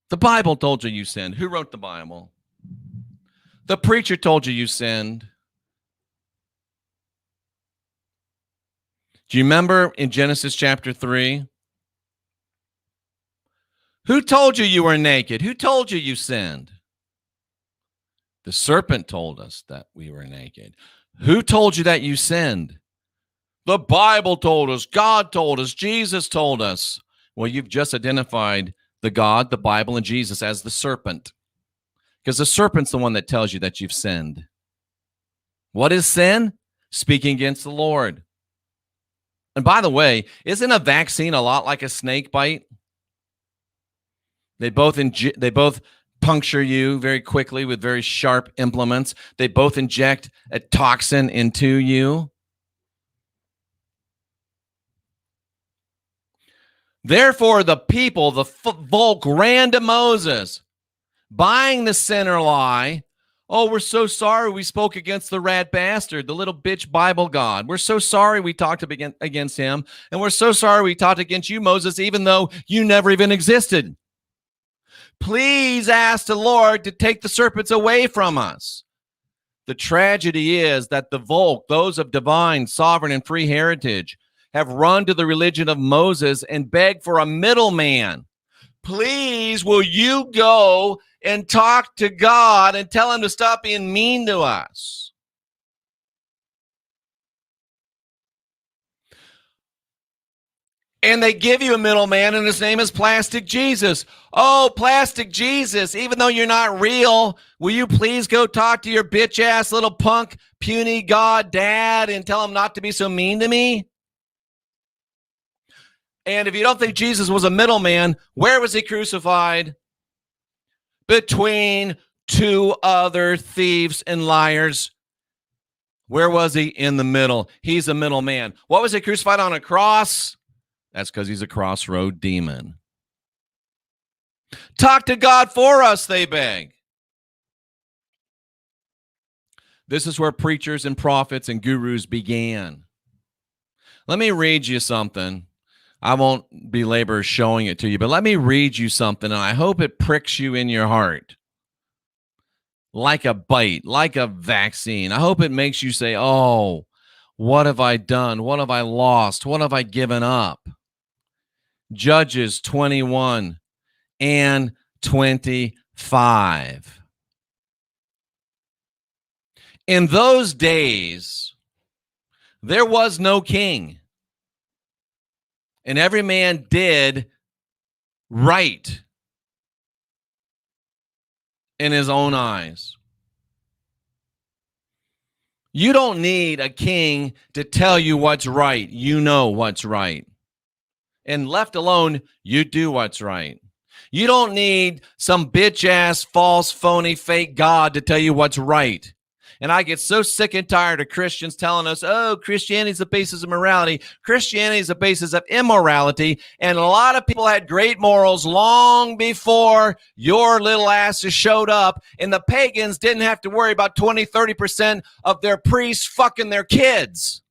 The Bible told you you sinned. Who wrote the Bible? The preacher told you you sinned. Do you remember in Genesis chapter 3? Who told you were naked? Who told you sinned? The serpent told us that we were naked. Who told you that you sinned? The Bible told us, God told us, Jesus told us. Well, you've just identified the God, the Bible, and Jesus as the serpent. Because the serpent's the one that tells you that you've sinned. What is sin? Speaking against the Lord. And by the way, isn't a vaccine a lot like a snake bite? They both puncture you very quickly with very sharp implements. They both inject a toxin into you. Therefore, the people, the Volk, ran to Moses, buying the sinner lie. Oh, we're so sorry we spoke against the rat bastard, the little bitch Bible God. We're so sorry we talked against him. And we're so sorry we talked against you, Moses, even though you never even existed. Please ask the Lord to take the serpents away from us. The tragedy is that the Volk, those of divine, sovereign, and free heritage, have run to the religion of Moses and begged for a middleman. Please, will you go and talk to God and tell him to stop being mean to us? And they give you a middleman, and his name is Plastic Jesus. Oh, Plastic Jesus, even though you're not real, will you please go talk to your bitch-ass little punk, puny God dad and tell him not to be so mean to me? And if you don't think Jesus was a middleman, where was he crucified? Between two other thieves and liars. Where was he? In the middle. He's a middleman. What was he crucified on? A cross? That's because he's a crossroad demon. Talk to God for us, they beg. This is where preachers and prophets and gurus began. Let me read you something. I won't belabor showing it to you, but let me read you something, and I hope it pricks you in your heart. Like a bite, like a vaccine. I hope it makes you say, oh, what have I done? What have I lost? What have I given up? Judges 21 and 25. In those days, there was no king, and every man did right in his own eyes. You don't need a king to tell you what's right. You know what's right. And left alone, you do what's right. You don't need some bitch-ass, false, phony, fake God to tell you what's right. And I get so sick and tired of Christians telling us, oh, Christianity is the basis of morality. Christianity is the basis of immorality. And a lot of people had great morals long before your little asses showed up. And the pagans didn't have to worry about 20, 30% of their priests fucking their kids.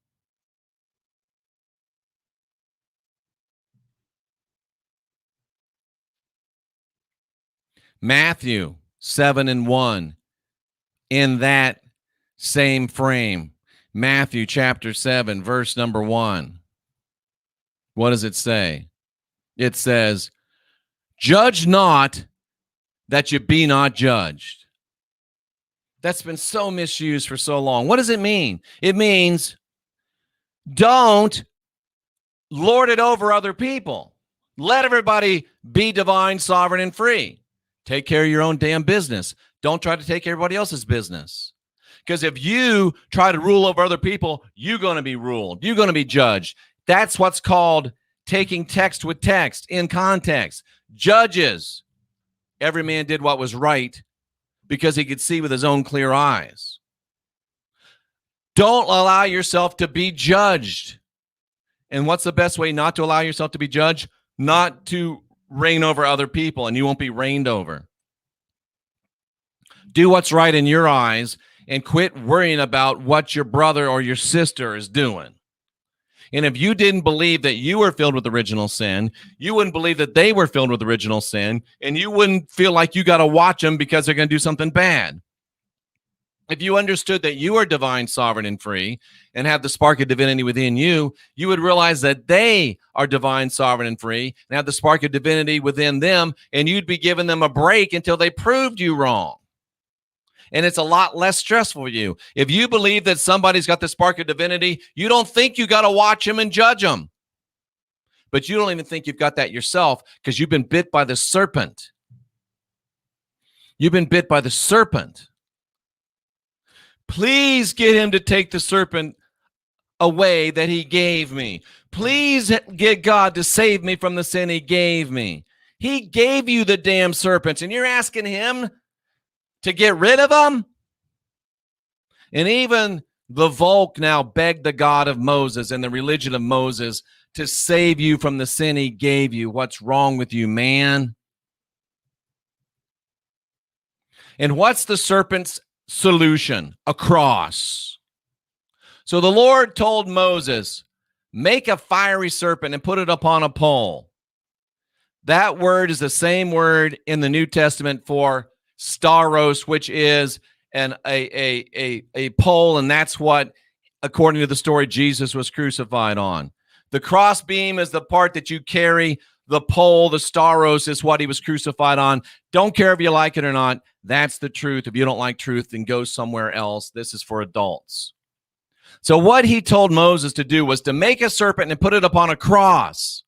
Matthew 7:1, in that same frame. Matthew chapter 7, verse number 1. What does it say? It says, judge not that you be not judged. That's been so misused for so long. What does it mean? It means don't lord it over other people. Let everybody be divine, sovereign, and free. Take care of your own damn business. Don't try to take everybody else's business. Because if you try to rule over other people, you're going to be ruled. You're going to be judged. That's what's called taking text with text in context. Judges. Every man did what was right because he could see with his own clear eyes. Don't allow yourself to be judged. And what's the best way not to allow yourself to be judged? Not to reign over other people, and you won't be reigned over. Do what's right in your eyes and quit worrying about what your brother or your sister is doing. And if you didn't believe that you were filled with original sin, you wouldn't believe that they were filled with original sin, and you wouldn't feel like you got to watch them because they're going to do something bad. If you understood that you are divine, sovereign, and free, and have the spark of divinity within you, you would realize that they are divine, sovereign, and free, and have the spark of divinity within them, and you'd be giving them a break until they proved you wrong. And it's a lot less stressful for you. If you believe that somebody's got the spark of divinity, you don't think you got to watch them and judge them. But you don't even think you've got that yourself because you've been bit by the serpent. You've been bit by the serpent. Please get him to take the serpent away that he gave me. Please get God to save me from the sin he gave me. He gave you the damn serpents, and you're asking him to get rid of them? And even the Volk now begged the God of Moses and the religion of Moses to save you from the sin he gave you. What's wrong with you, man? And what's the serpent's solution? A cross. So the Lord told Moses, make a fiery serpent and put it upon a pole. That word is the same word in the New Testament for stauros, which is a pole, and that's what, according to the story, Jesus was crucified on. The cross beam is the part that you carry. The pole, the stauros, is what he was crucified on. Don't care if you like it or not. That's the truth. If you don't like truth, then go somewhere else. This is for adults. So what he told Moses to do was to make a serpent and put it upon a cross.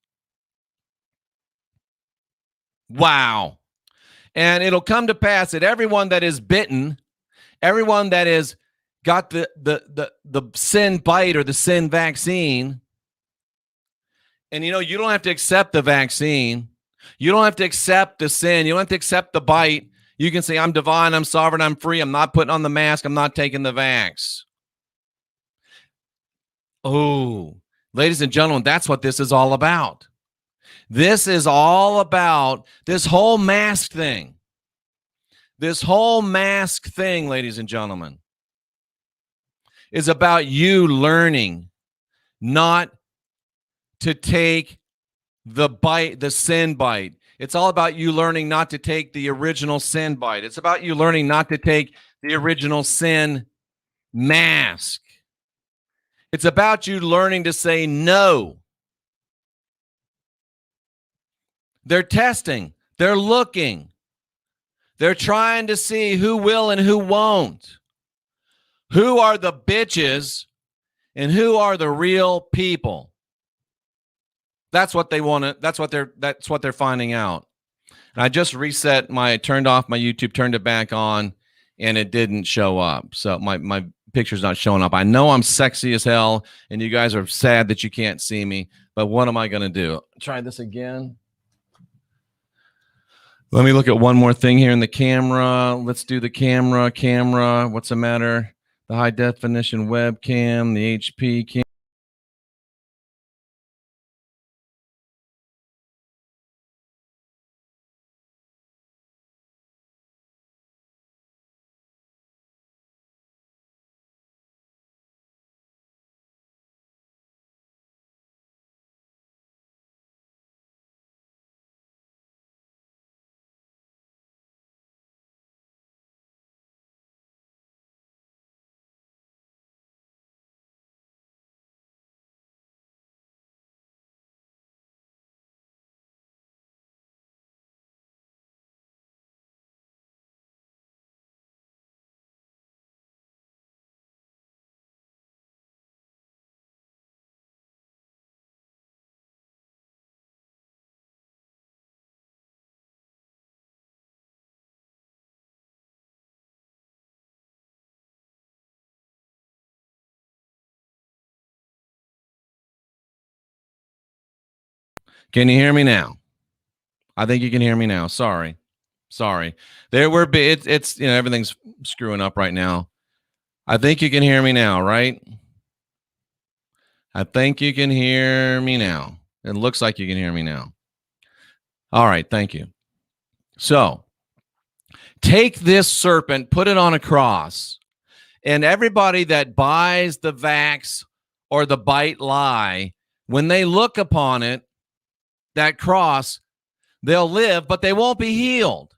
Wow. And it'll come to pass that everyone that is bitten, everyone that is got the sin bite or the sin vaccine, and you don't have to accept the vaccine. You don't have to accept the sin. You don't have to accept the bite. You can say, I'm divine, I'm sovereign, I'm free. I'm not putting on the mask. I'm not taking the vax. Oh, ladies and gentlemen, that's what this is all about. This is all about this whole mask thing. This whole mask thing, ladies and gentlemen, is about you learning not to take the sin bite. It's all about you learning not to take the original sin bite. It's about you learning not to take the original sin mask. It's about you learning to say no. They're testing. They're looking. They're trying to see who will and who won't. Who are the bitches and who are the real people? That's what they want to, that's what they're finding out. And I just turned off my YouTube, turned it back on, and it didn't show up. So my picture's not showing up. I know I'm sexy as hell, and you guys are sad that you can't see me, but what am I going to do? Try this again. Let me look at one more thing here in the camera. Let's do the camera. What's the matter? the high definition webcam, the HP cam. Can you hear me now? I think you can hear me now. Sorry. There were it's everything's screwing up right now. I think you can hear me now, right? I think you can hear me now. It looks like you can hear me now. All right, thank you. So, take this serpent, put it on a cross, and everybody that buys the vax or the bite lie, when they look upon it, that cross, they'll live, but they won't be healed.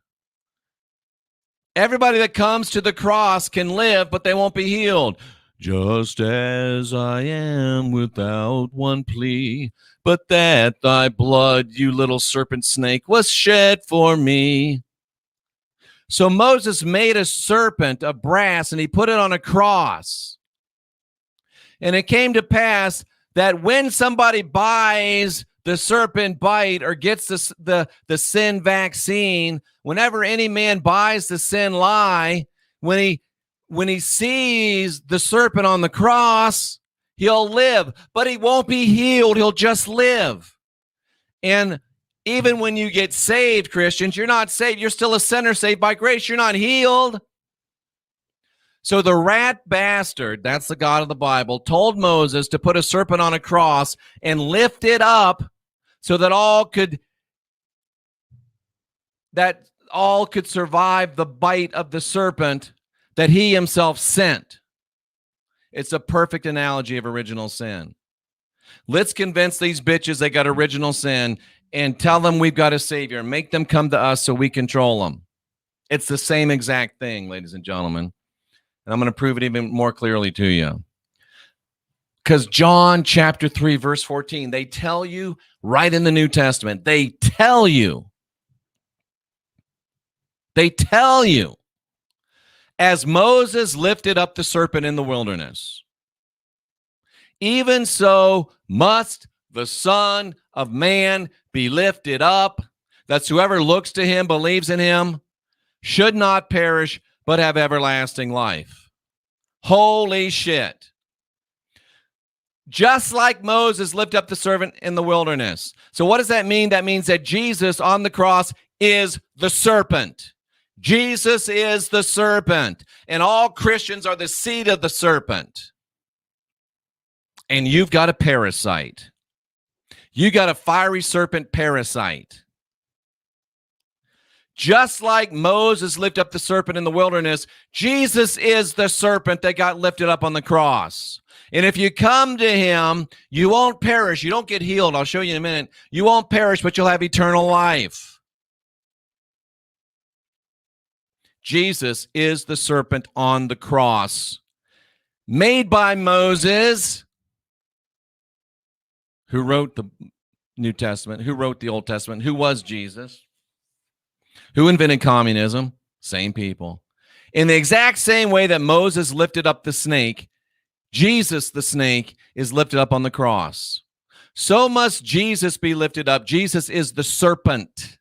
Everybody that comes to the cross can live, but they won't be healed. Just as I am without one plea, but that thy blood, you little serpent snake, was shed for me. So Moses made a serpent of brass, and he put it on a cross. And it came to pass that when somebody buys the serpent bite or gets the sin vaccine, whenever any man buys the sin lie, when he sees the serpent on the cross, he'll live, but he won't be healed. He'll just live. And even when you get saved, Christians, you're not saved. You're still a sinner saved by grace. You're not healed. So the rat bastard, that's the God of the Bible, told Moses to put a serpent on a cross and lift it up so that all could survive the bite of the serpent that he himself sent. It's a perfect analogy of original sin. Let's convince these bitches they got original sin and tell them we've got a savior and make them come to us so we control them. It's the same exact thing, ladies and gentlemen. And I'm going to prove it even more clearly to you. Because John chapter 3, verse 14, they tell you right in the New Testament, they tell you, as Moses lifted up the serpent in the wilderness, even so must the Son of Man be lifted up, that whoever looks to him, believes in him, should not perish, but have everlasting life. Holy shit. Just like Moses lifted up the serpent in the wilderness. So what does that mean? That means that Jesus on the cross is the serpent. Jesus is the serpent. And all Christians are the seed of the serpent. And you've got a parasite. You got a fiery serpent parasite. Just like Moses lifted up the serpent in the wilderness, Jesus is the serpent that got lifted up on the cross. And if you come to him, you won't perish. You don't get healed. I'll show you in a minute. You won't perish, but you'll have eternal life. Jesus is the serpent on the cross, made by Moses, who wrote the New Testament, who wrote the Old Testament, who was Jesus, who invented communism, same people. In the exact same way that Moses lifted up the snake, Jesus, the snake, is lifted up on the cross. So must Jesus be lifted up. Jesus is the serpent.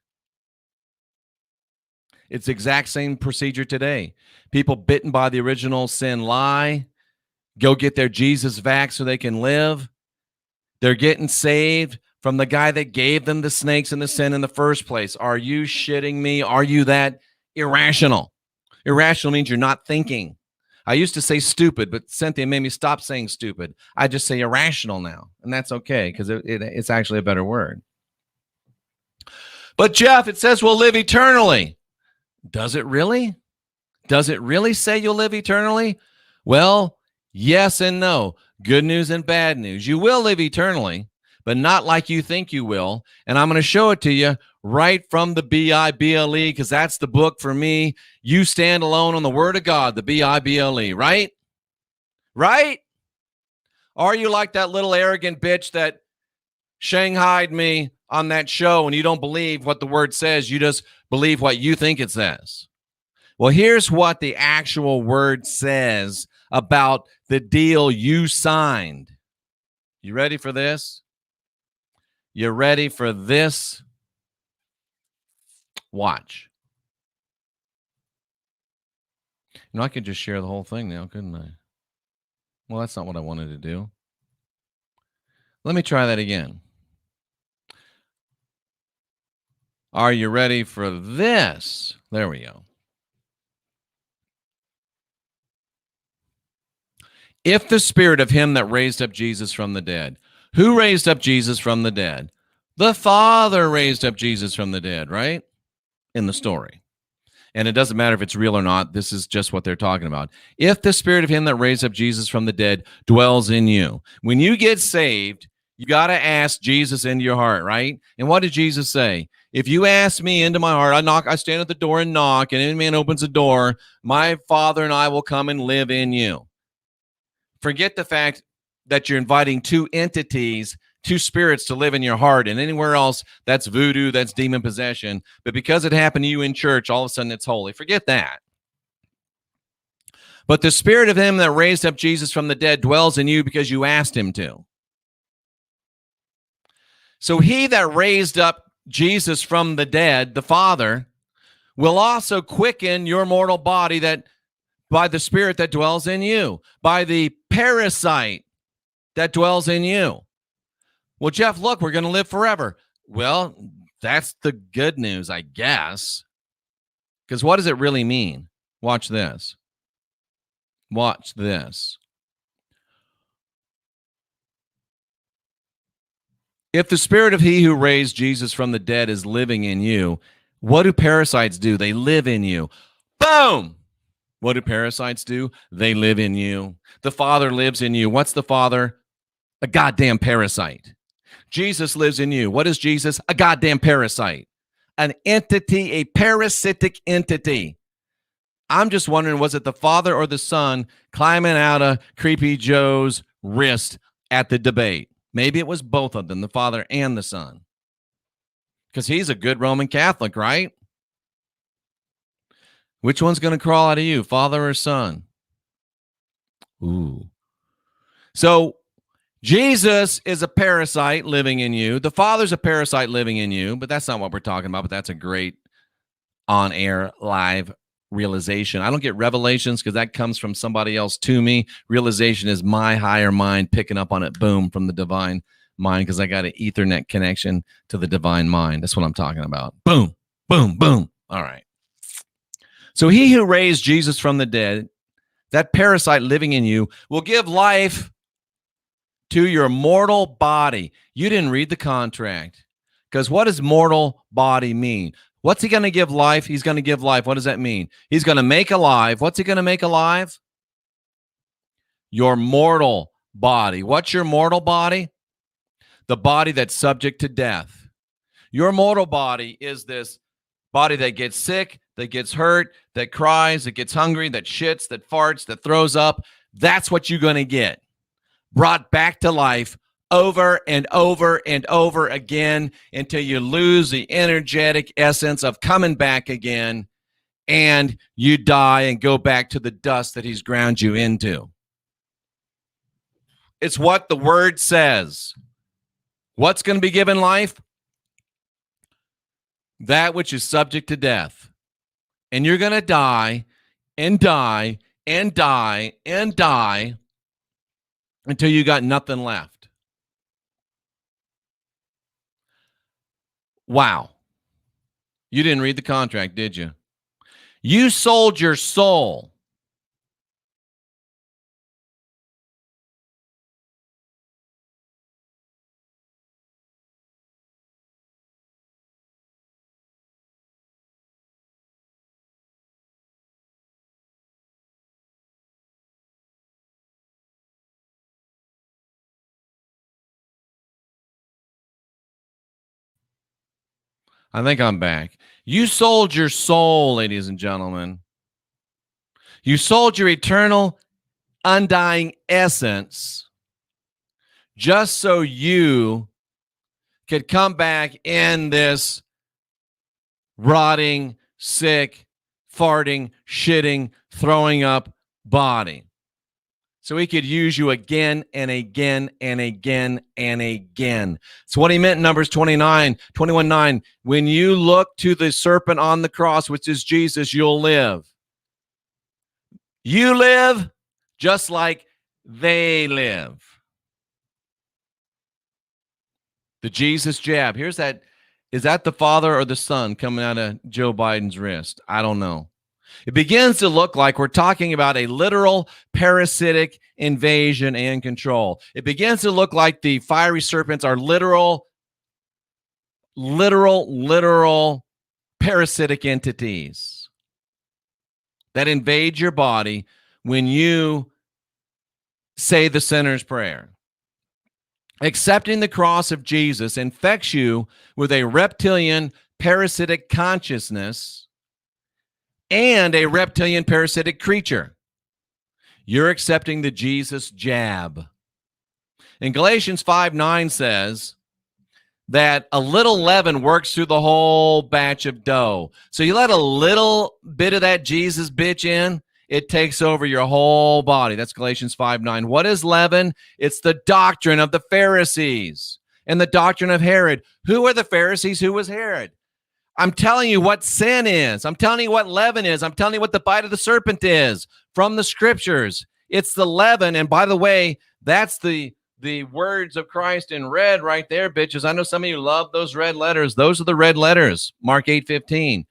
It's the exact same procedure today. People bitten by the original sin lie, go get their Jesus vax so they can live. They're getting saved from the guy that gave them the snakes and the sin in the first place. Are you shitting me? Are you that irrational? Irrational means you're not thinking. I used to say stupid, but Cynthia made me stop saying stupid. I just say irrational now, and that's okay because it's actually a better word. But Jeff, it says we'll live eternally. Does it really? Does it really say you'll live eternally? Well, yes and no. Good news and bad news. You will live eternally, but not like you think you will. And I'm going to show it to you right from the Bible, because that's the book for me. You stand alone on the Word of God, the Bible, right? Right? Are you like that little arrogant bitch that shanghaied me on that show and you don't believe what the Word says? You just believe what you think it says. Well, here's what the actual Word says about the deal you signed. You ready for this? You ready for this? Watch. You know, I could just share the whole thing now, couldn't I? Well, that's not what I wanted to do. Let me try that again. Are you ready for this? There we go. If the spirit of him that raised up Jesus from the dead. Who raised up Jesus from the dead? The Father raised up Jesus from the dead, right? In the story. And it doesn't matter if it's real or not. This is just what they're talking about. If the spirit of him that raised up Jesus from the dead dwells in you. When you get saved, you got to ask Jesus into your heart, right? And what did Jesus say? If you ask me into my heart, I stand at the door and knock, and any man opens the door, my Father and I will come and live in you. Forget the fact that you're inviting two entities, two spirits to live in your heart, and anywhere else, that's voodoo, that's demon possession. But because it happened to you in church, all of a sudden it's holy. Forget that. But the spirit of him that raised up Jesus from the dead dwells in you because you asked him to. So he that raised up Jesus from the dead, the Father, will also quicken your mortal body that by the spirit that dwells in you, by the parasite that dwells in you. Well, Jeff, look, we're going to live forever. Well, that's the good news, I guess. Because what does it really mean? Watch this. Watch this. If the spirit of he who raised Jesus from the dead is living in you, what do parasites do? They live in you. Boom! What do parasites do? They live in you. The Father lives in you. What's the Father? A goddamn parasite. Jesus lives in you. What is Jesus? A goddamn parasite. An entity, a parasitic entity. I'm just wondering, was it the Father or the Son climbing out of Creepy Joe's wrist at the debate? Maybe it was both of them, the Father and the Son. Because he's a good Roman Catholic, right? Which one's going to crawl out of you, Father or Son? Ooh. So Jesus is a parasite living in you. The Father's a parasite living in you, but that's not what we're talking about, but that's a great on-air live realization. I don't get revelations because that comes from somebody else to me. Realization is my higher mind picking up on it, boom, from the divine mind, because I got an Ethernet connection to the divine mind. That's what I'm talking about. Boom, boom, boom. All right. So he who raised Jesus from the dead, that parasite living in you, will give life to your mortal body. You didn't read the contract. Because what does mortal body mean? What's he going to give life? He's going to give life. What does that mean? He's going to make alive. What's he going to make alive? Your mortal body. What's your mortal body? The body that's subject to death. Your mortal body is this body that gets sick, that gets hurt, that cries, that gets hungry, that shits, that farts, that throws up. That's what you're going to get. Brought back to life over and over and over again until you lose the energetic essence of coming back again and you die and go back to the dust that he's ground you into. It's what the word says. What's going to be given life? That which is subject to death. And you're going to die and die and die and die until you got nothing left. Wow. You didn't read the contract, did you? You sold your soul I think I'm back. You sold your soul, ladies and gentlemen. You sold your eternal, undying essence just so you could come back in this rotting, sick, farting, shitting, throwing up body. So he could use you again and again and again and again. It's what he meant in Numbers 21:9. When you look to the serpent on the cross, which is Jesus, you'll live. You live just like they live. The Jesus jab. Here's that. Is that the Father or the Son coming out of Joe Biden's wrist? I don't know. It begins to look like we're talking about a literal parasitic invasion and control. It begins to look like the fiery serpents are literal parasitic entities that invade your body when you say the sinner's prayer. Accepting the cross of Jesus infects you with a reptilian parasitic consciousness and a reptilian parasitic creature. You're accepting the Jesus jab. In Galatians 5:9 says that a little leaven works through the whole batch of dough. So you let a little bit of that Jesus bitch in, it takes over your whole body. That's Galatians 5:9. What is leaven? It's the doctrine of the Pharisees and the doctrine of Herod. Who are the Pharisees? Who was Herod? I'm telling you what sin is. I'm telling you what leaven is. I'm telling you what the bite of the serpent is from the scriptures. It's the leaven. And by the way, that's the words of Christ in red right there, bitches. I know some of you love those red letters. Those are the red letters. Mark 8:15.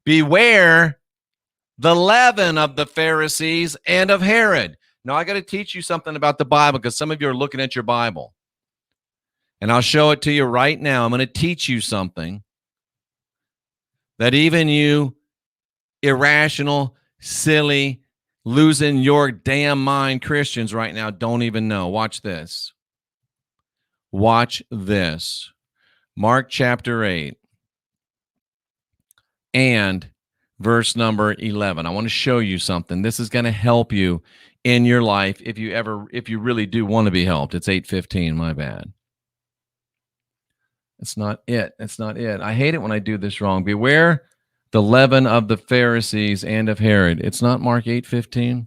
Beware the leaven of the Pharisees and of Herod. Now, I got to teach you something about the Bible because some of you are looking at your Bible. And I'll show it to you right now. I'm going to teach you something that even you irrational, silly, losing your damn mind Christians right now don't even know. Watch this. Watch this. Mark chapter 8 and verse number 11. I want to show you something. This is going to help you in your life if you really do want to be helped. It's 8:15, my bad. It's not it. It's not it. I hate it when I do this wrong. Beware the leaven of the Pharisees and of Herod. It's not Mark 8:15.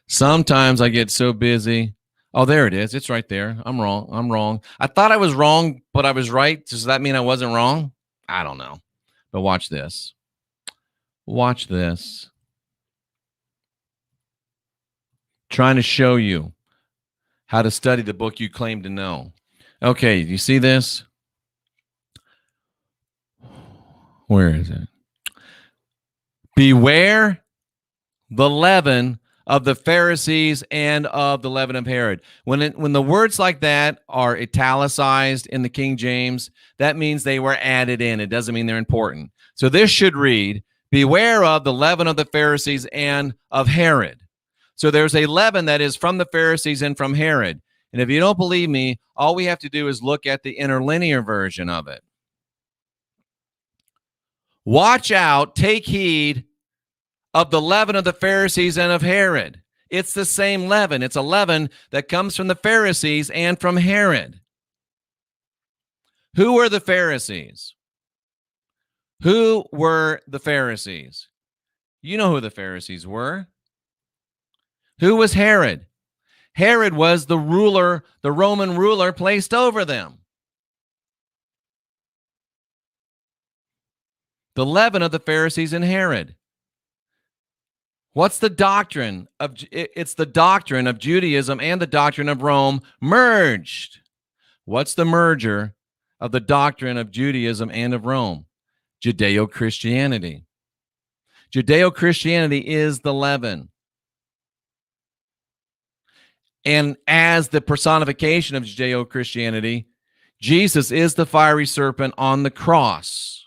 Sometimes I get so busy. Oh, there it is. It's right there. I'm wrong. I thought I was wrong, but I was right. Does that mean I wasn't wrong? I don't know. But watch this. Watch this. Trying to show you how to study the book you claim to know. Okay, you see this? Where is it? Beware the leaven of the Pharisees and of the leaven of Herod. When the words like that are italicized in the King James, that means they were added in. It doesn't mean they're important. So this should read, beware of the leaven of the Pharisees and of Herod. So there's a leaven that is from the Pharisees and from Herod. And if you don't believe me, all we have to do is look at the interlinear version of it. Watch out, take heed of the leaven of the Pharisees and of Herod. It's the same leaven. It's a leaven that comes from the Pharisees and from Herod. Who were the Pharisees? Who were the Pharisees? You know who the Pharisees were. Who was Herod? Herod was the ruler, the Roman ruler placed over them. The leaven of the Pharisees and Herod. What's the doctrine of? It's the doctrine of Judaism and the doctrine of Rome merged. What's the merger of the doctrine of Judaism and of Rome? Judeo-Christianity. Judeo-Christianity is the leaven. And as the personification of Judeo-Christianity, Jesus is the fiery serpent on the cross.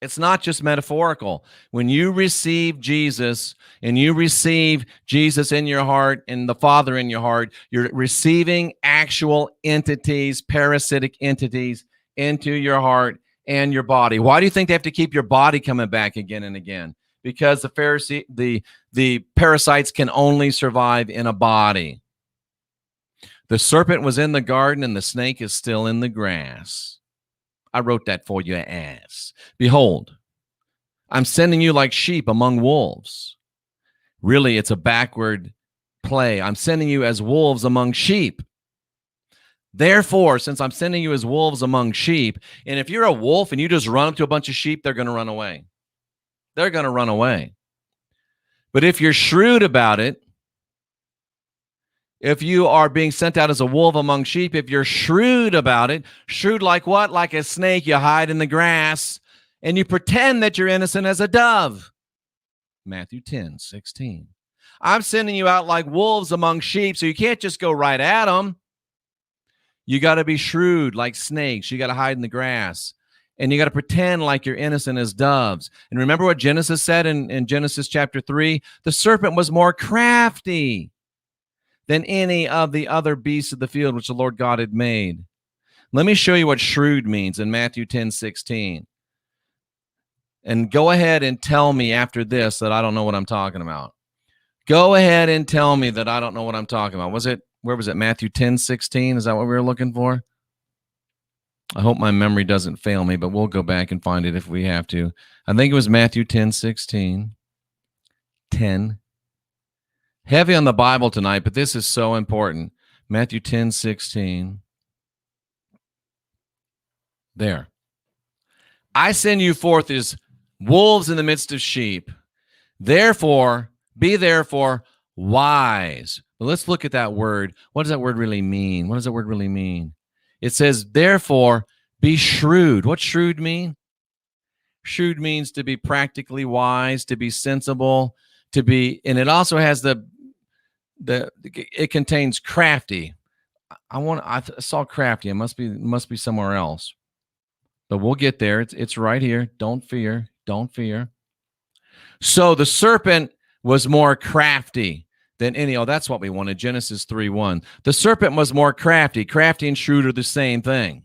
It's not just metaphorical. When you receive Jesus and you receive Jesus in your heart and the Father in your heart, you're receiving actual entities, parasitic entities into your heart and your body. Why do you think they have to keep your body coming back again and again? Because the parasites can only survive in a body. The serpent was in the garden and the snake is still in the grass. I wrote that for you, ass. Behold, I'm sending you like sheep among wolves. Really, it's a backward play. I'm sending you as wolves among sheep. Therefore, since I'm sending you as wolves among sheep, and if you're a wolf and you just run up to a bunch of sheep, they're going to run away. They're going to run away. But if you're shrewd about it, if you are being sent out as a wolf among sheep, if you're shrewd about it, shrewd like what? Like a snake, you hide in the grass and you pretend that you're innocent as a dove. Matthew 10:16. I'm sending you out like wolves among sheep, so you can't just go right at them. You got to be shrewd like snakes. You got to hide in the grass. And you got to pretend like you're innocent as doves. And remember what Genesis said in Genesis chapter 3? The serpent was more crafty than any of the other beasts of the field which the Lord God had made. Let me show you what shrewd means in Matthew 10:16. And go ahead and tell me after this that I don't know what I'm talking about. Go ahead and tell me that I don't know what I'm talking about. Where was it? Matthew 10:16? Is that what we were looking for? I hope my memory doesn't fail me, but we'll go back and find it if we have to. I think it was Matthew 10:16. 10. Heavy on the Bible tonight, but this is so important. Matthew 10:16. There. I send you forth as wolves in the midst of sheep. Therefore, be therefore wise. But let's look at that word. What does that word really mean? What does that word really mean? It says, therefore, be shrewd. What shrewd mean? Shrewd means to be practically wise, to be sensible, to be, and it also has it contains crafty. I saw crafty. It must be somewhere else. But we'll get there. It's right here. Don't fear. Don't fear. So the serpent was more crafty than any. Oh, that's what we wanted. Genesis 3:1. The serpent was more crafty. Crafty and shrewd are the same thing.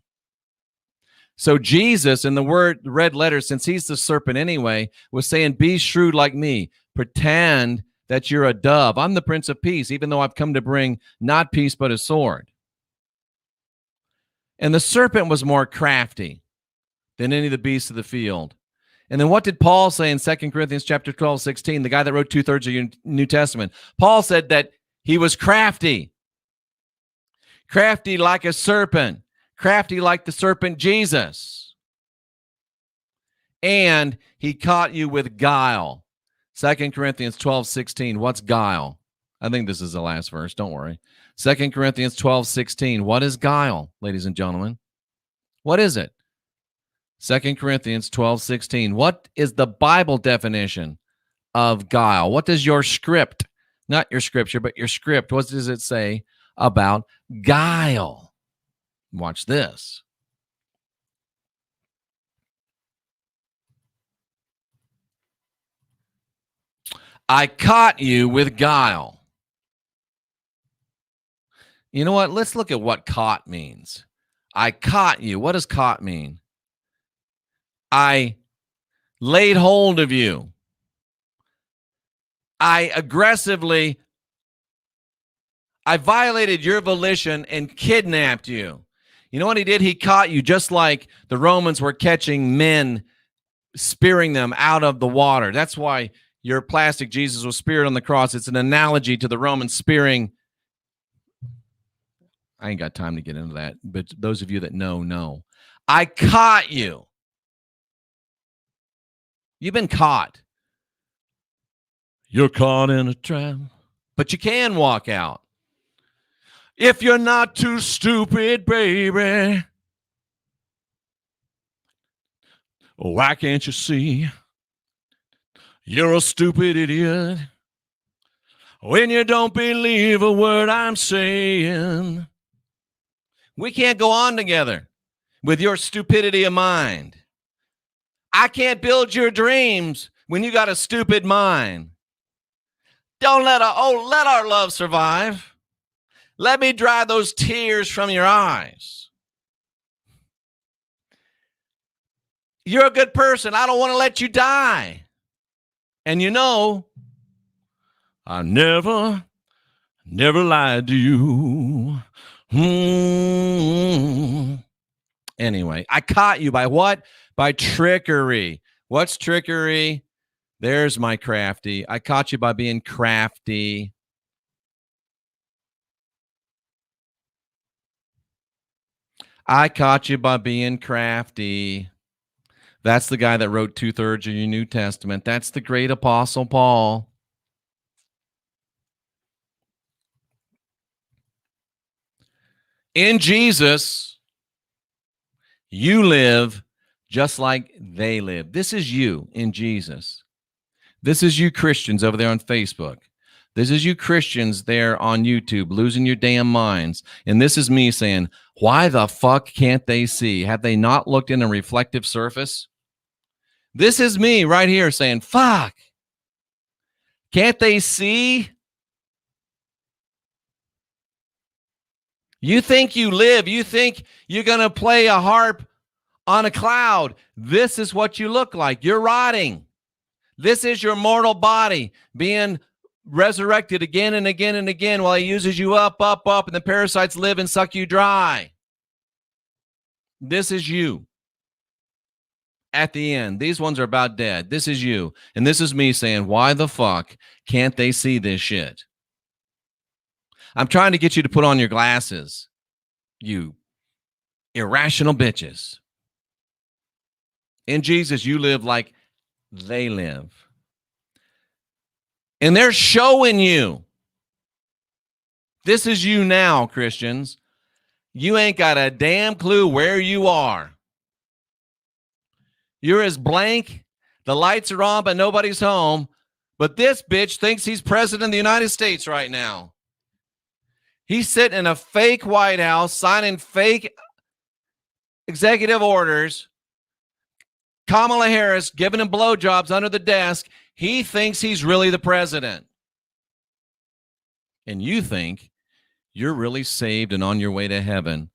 So Jesus, in the red letters, since he's the serpent anyway, was saying, be shrewd like me. Pretend that you're a dove. I'm the Prince of Peace, even though I've come to bring not peace, but a sword. And the serpent was more crafty than any of the beasts of the field. And then what did Paul say in 2 Corinthians chapter 12:16, the guy that wrote 2/3 of your New Testament? Paul said that he was crafty. Crafty like a serpent. Crafty like the serpent Jesus. And he caught you with guile. 2 Corinthians 12:16. What's guile? I think this is the last verse. Don't worry. 2 Corinthians 12:16. What is guile, ladies and gentlemen? What is it? 2 Corinthians 12:16. What is the Bible definition of guile? What does your script, not your scripture, but your script, what does it say about guile? Watch this. I caught you with guile. You know what? Let's look at what caught means. I caught you. What does caught mean? I laid hold of you. I violated your volition and kidnapped you. You know what he did? He caught you just like the Romans were catching men, spearing them out of the water. That's why your plastic Jesus was speared on the cross. It's an analogy to the Romans spearing. I ain't got time to get into that, but those of you that know. I caught you. You've been caught. You're caught in a trap, but you can walk out. If you're not too stupid, baby, why can't you see? You're a stupid idiot when you don't believe a word I'm saying. We can't go on together with your stupidity of mind. I can't build your dreams when you got a stupid mind. Don't let our love survive. Let me dry those tears from your eyes. You're a good person. I don't want to let you die. And you know, I never lied to you. Anyway, I caught you by what? By trickery. What's trickery? There's my crafty. I caught you by being crafty. I caught you by being crafty. That's the guy that wrote 2/3 of your New Testament. That's the great Apostle Paul. In Jesus, you live just like they live. This is you in Jesus. This is you Christians over there on Facebook. This is you Christians there on YouTube losing your damn minds. And this is me saying, why the fuck can't they see? Have they not looked in a reflective surface? This is me right here saying, fuck. Can't they see? You think you live. You think you're going to play a harp on a cloud. This is what you look like. You're rotting. This is your mortal body being resurrected again and again and again while he uses you up, and the parasites live and suck you dry. This is you. At the end, these ones are about dead. This is you. And this is me saying, why the fuck can't they see this shit? I'm trying to get you to put on your glasses, you irrational bitches. In Jesus, you live like they live. And they're showing you. This is you now, Christians. You ain't got a damn clue where you are. You're as blank. The lights are on, but nobody's home. But this bitch thinks he's president of the United States right now. He's sitting in a fake White House, signing fake executive orders. Kamala Harris giving him blowjobs under the desk. He thinks he's really the president. And you think you're really saved and on your way to heaven.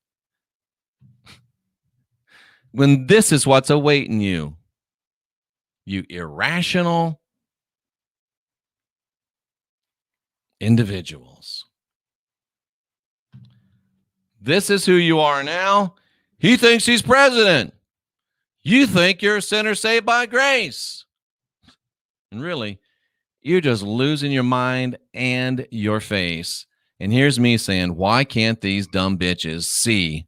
When this is what's awaiting you. You irrational individuals. This is who you are now. He thinks he's president. You think you're a sinner saved by grace. And really, you're just losing your mind and your face. And here's me saying, why can't these dumb bitches see?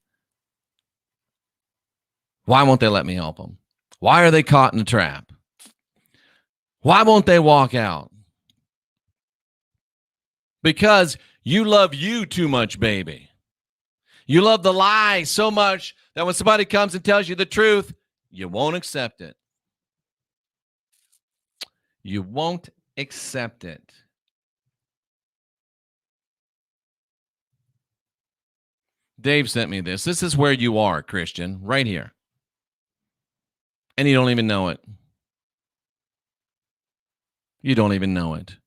Why won't they let me help them? Why are they caught in a trap? Why won't they walk out? Because you love you too much, baby. You love the lie so much that when somebody comes and tells you the truth, you won't accept it. You won't accept it. Dave sent me this. This is where you are, Christian, right here. And you don't even know it. You don't even know it.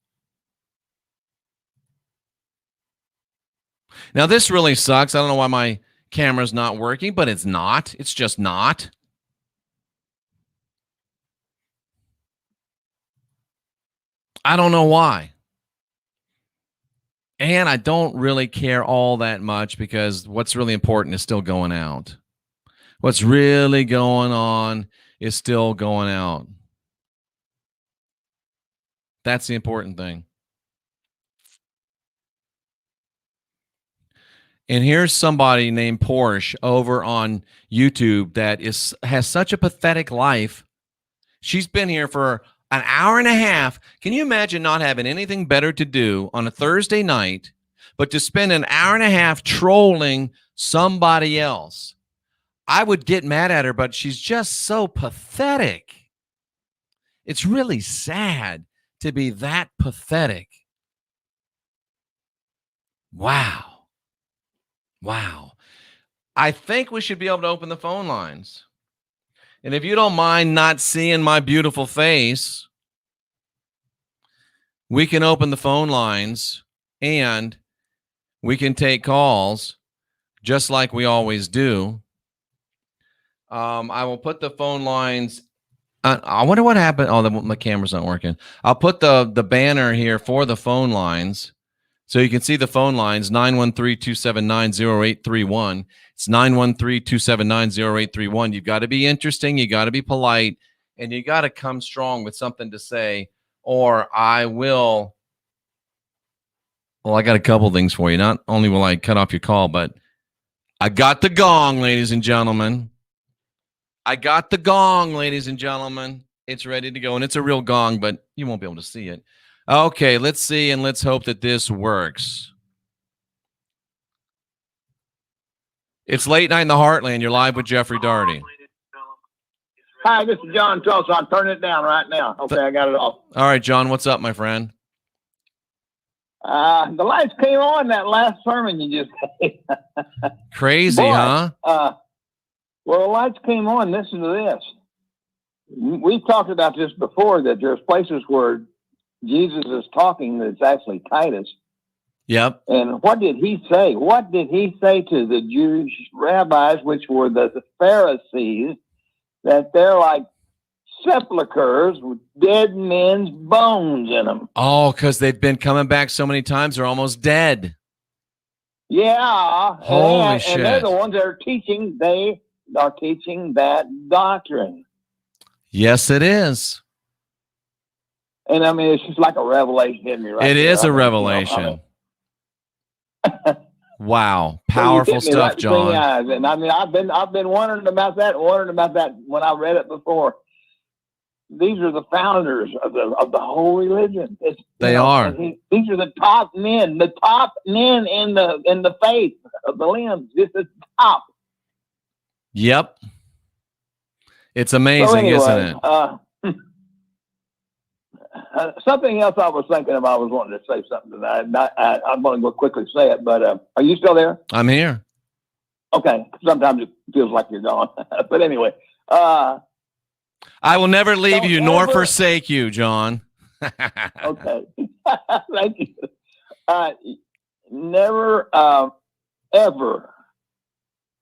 Now, this really sucks. I don't know why my camera's not working, but it's not. It's just not. I don't know why. And I don't really care all that much because what's really important is still going out. What's really going on is still going out. That's the important thing. And here's somebody named Porsche over on YouTube that has such a pathetic life. She's been here for an hour and a half. Can you imagine not having anything better to do on a Thursday night, but to spend an hour and a half trolling somebody else? I would get mad at her, but she's just so pathetic. It's really sad to be that pathetic. Wow. Wow. I think we should be able to open the phone lines. And if you don't mind not seeing my beautiful face, we can open the phone lines and we can take calls just like we always do. I will put the phone lines. I wonder what happened. Oh, my camera's not working. I'll put the banner here for the phone lines. So you can see the phone lines, 913-279-0831. It's 913-279-0831. You've got to be interesting. You got to be polite. And you got to come strong with something to say, or I will. Well, I got a couple things for you. Not only will I cut off your call, but I got the gong, ladies and gentlemen. I got the gong, ladies and gentlemen. It's ready to go. And it's a real gong, but you won't be able to see it. Okay, let's see, and let's hope that this works. It's Late Night in the Heartland. You're live with Jeffrey Daugherty. Hi, this is John Tulsa. I'm turning it down right now. Okay, I got it off. All right, John, what's up, my friend? The lights came on that last sermon you just gave. Crazy, Boy, huh? Well, the lights came on. Listen to this. We've talked about this before, that there's places where Jesus is talking that's actually Titus. Yep. And what did he say? What did he say to the Jewish rabbis, which were the Pharisees, that they're like sepulchres with dead men's bones in them? Oh, because they've been coming back so many times, they're almost dead. Yeah. Holy shit. And they're the ones that are teaching, they are teaching that doctrine. Yes, it is. And I mean, it's just like a revelation in me, right? It there. is a revelation. Wow. Powerful stuff, John. And I mean, I've been wondering about that when I read it before. These are the founders of the whole religion. They are. These are the top men in the faith of the limbs. This is top. Yep. It's amazing, So anyway, isn't it? Something else I was thinking about. I was wanting to say something tonight. I'm going to go quickly say it, but are you still there? I'm here. Okay. Sometimes it feels like you're gone. But anyway. I will never leave you nor ever forsake you, John. Okay. Thank you. Never, ever,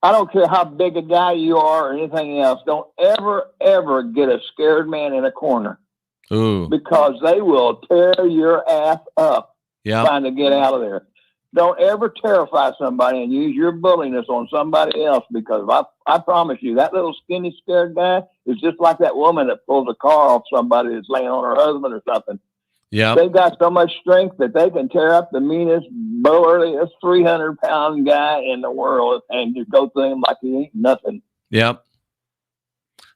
I don't care how big a guy you are or anything else, don't ever get a scared man in a corner. Ooh. Because they will tear your ass up trying to get out of there. Don't ever terrify somebody and use your bulliness on somebody else, because I promise you, that little skinny, scared guy is just like that woman that pulls a car off somebody that's laying on her husband or something. Yeah. They got so much strength that they can tear up the meanest, burliest 300-pound guy in the world and just go through him like he ain't nothing. Yep.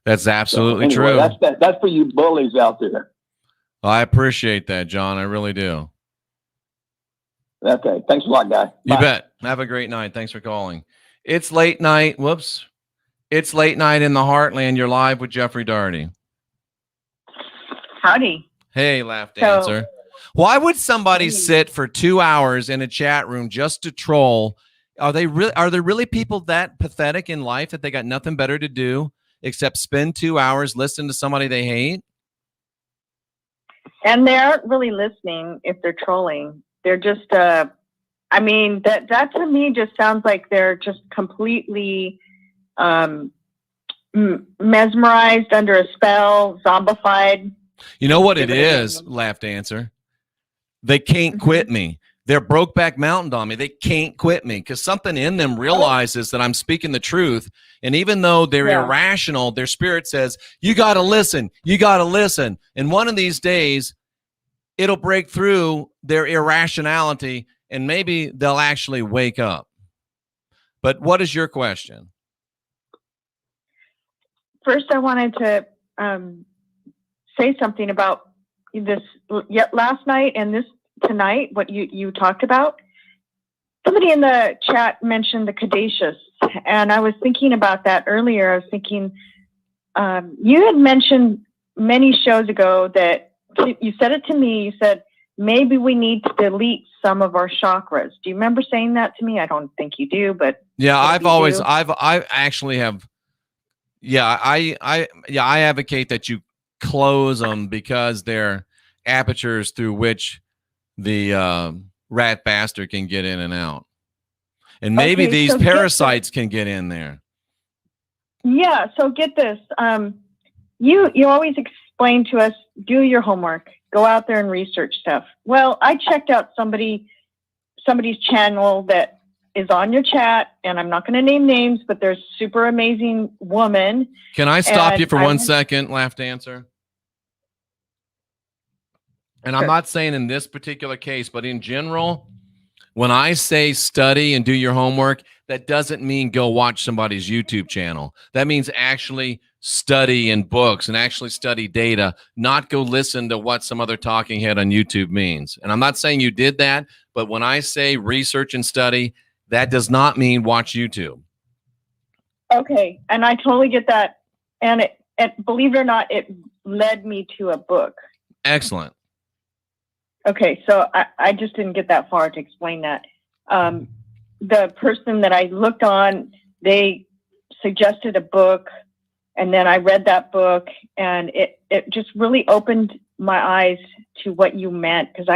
That's absolutely true. That's for you bullies out there. Well, I appreciate that, John. I really do. Okay. Thanks a lot, guy. You Bye. bet. Have a great night. Thanks for calling. It's late night. Whoops. It's Late Night in the Heartland. You're live with Jeffrey Daugherty. Howdy. Hey, Laugh Dancer. Why would somebody sit for 2 hours in a chat room just to troll? Are there really people that pathetic in life that they got nothing better to do except spend 2 hours listening to somebody they hate? And they aren't really listening if they're trolling. They're just, I mean, that to me just sounds like they're just completely mesmerized, under a spell, zombified. You know what it is, Laugh Dancer? They can't quit me. They're Brokeback Mountain on me. They can't quit me because something in them realizes that I'm speaking the truth. And even though they're irrational, their spirit says, you got to listen. You got to listen. And one of these days, it'll break through their irrationality and maybe they'll actually wake up. But what is your question? First, I wanted to say something about this last night and this tonight, what you talked about. Somebody in the chat mentioned the Caduceus, and I was thinking about that earlier. I was thinking, you had mentioned many shows ago that you said it to me. You said, maybe we need to delete some of our chakras. Do you remember saying that to me? I don't think you do, but yeah, I advocate that you close them because they're apertures through which the rat bastard can get in and out. And maybe these parasites can get in there. Yeah. So get this. You always explain to us, do your homework, go out there and research stuff. Well, I checked out somebody's channel that is on your chat, and I'm not going to name names, but there's a super amazing woman. Can I stop you for 1 second, Laugh Dancer? And I'm not saying in this particular case, but in general, when I say study and do your homework, that doesn't mean go watch somebody's YouTube channel. That means actually study in books and actually study data, not go listen to what some other talking head on YouTube means. And I'm not saying you did that, but when I say research and study, that does not mean watch YouTube. Okay, and I totally get that. And it believe it or not, it led me to a book. Excellent. Okay, so I just didn't get that far to explain that. The person that I looked on, they suggested a book, and then I read that book, and it just really opened my eyes to what you meant. Because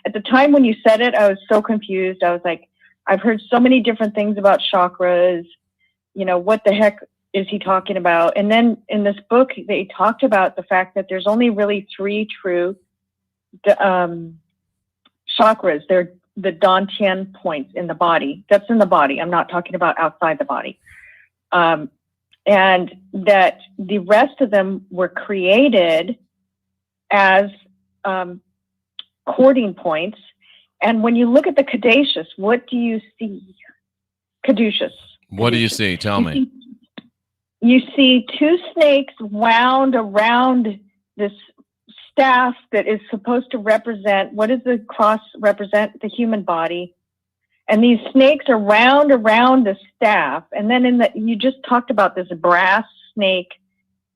at the time when you said it, I was so confused. I was like, I've heard so many different things about chakras. What the heck is he talking about? And then in this book, they talked about the fact that there's only really 3 true chakras. They're the Dantian points in the body. That's in the body. I'm not talking about outside the body. And that the rest of them were created as courting points. And when you look at the caduceus, what do you see? Caduceus. What do you see? Tell me. You see 2 snakes wound around this staff that is supposed to represent, what does the cross represent? The human body. And these snakes are wound around the staff. And then you just talked about this brass snake,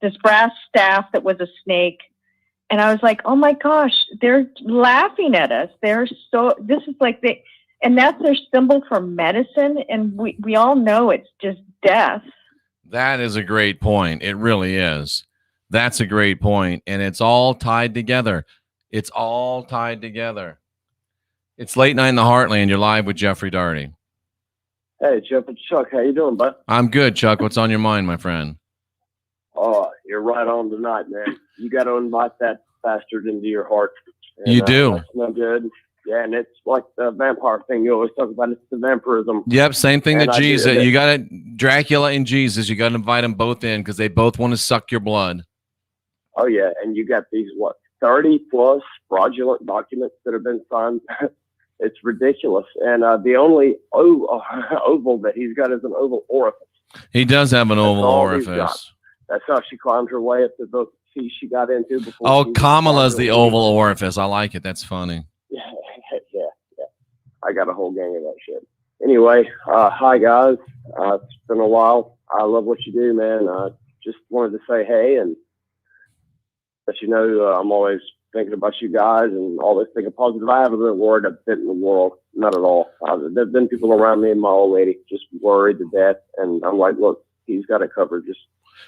this brass staff that was a snake. And I was like, oh my gosh, they're laughing at us. This is like and that's their symbol for medicine. And we all know it's just death. That is a great point. It really is. That's a great point. And it's all tied together. It's all tied together. It's Late Night in the Heartland. You're live with Jeffrey Daugherty. Hey, Jeff, it's Chuck. How you doing, bud? I'm good, Chuck. What's on your mind, my friend? Oh, you're right on tonight, man. You got to invite that bastard into your heart. And, you do. That's no good. Yeah, and it's like the vampire thing you always talk about. It's the vampirism. Yep, same thing that Jesus. You got Dracula and Jesus. You got to invite them both in because they both want to suck your blood. Oh, yeah, and you got these, 30-plus fraudulent documents that have been signed. It's ridiculous. And the only oval that he's got is an oval orifice. He does have an oval orifice. That's how she climbed her way up to the sea she got into before. Oh, Kamala's the oval orifice. I like it. That's funny. Yeah. I got a whole gang of that shit. Anyway, hi, guys. It's been a while. I love what you do, man. Just wanted to say hey and let you know I'm always thinking about you guys and always thinking positive. I haven't been worried a bit in the world. Not at all. There's been people around me and my old lady just worried to death. And I'm like, look, he's got it covered.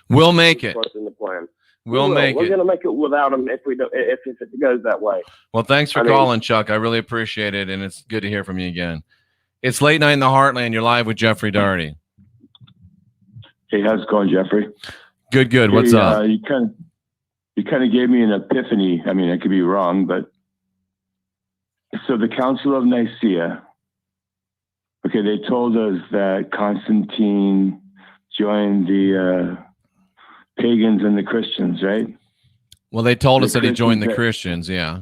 We'll make it. What's in the plan? We're going to make it without him if it goes that way. Well, thanks for calling, Chuck. I really appreciate it. And it's good to hear from you again. It's Late Night in the Heartland. You're live with Jeffrey Daugherty. Hey, how's it going, Jeffrey? Good. Hey, what's up? You kind of gave me an epiphany. I mean, I could be wrong, but so the Council of Nicaea, okay, they told us that Constantine joined the pagans and the Christians, right? Well, they told us that he joined the Christians, yeah.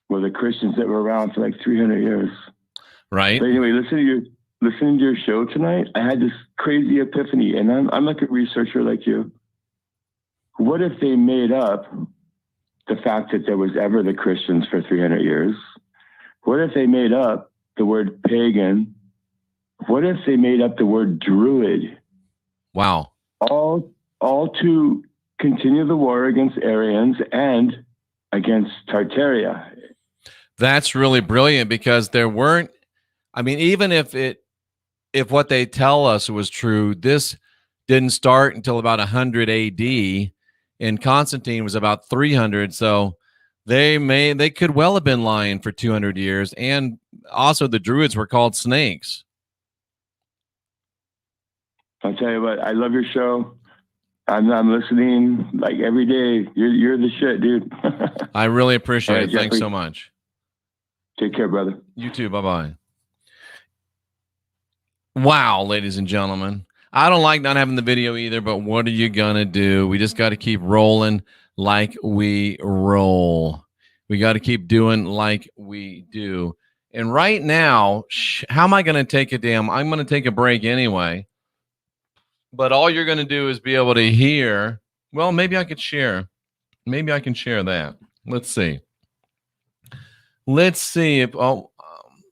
Well, the Christians that were around for like 300 years. Right. But anyway, listening to your show tonight, I had this crazy epiphany, and I'm like a researcher like you. What if they made up the fact that there was ever the Christians for 300 years? What if they made up the word pagan? What if they made up the word druid? Wow. All to continue the war against Aryans and against Tartaria. That's really brilliant because there weren't, I mean, even if what they tell us was true, this didn't start until about 100 AD. And Constantine was about 300, so they could well have been lying for 200 years. And also, the Druids were called snakes. I'll tell you what, I love your show. I'm listening like every day. You're the shit, dude. I really appreciate it. Thanks Jeffrey. so much. Take care, brother. You too. Bye-bye. Wow, ladies and gentlemen. I don't like not having the video either, but what are you going to do? We just got to keep rolling like we roll. We got to keep doing like we do. And right now, how am I going to take a damn? I'm going to take a break anyway. But all you're going to do is be able to hear. Well, maybe I could share. Maybe I can share that. Let's see. Let's see if. Oh,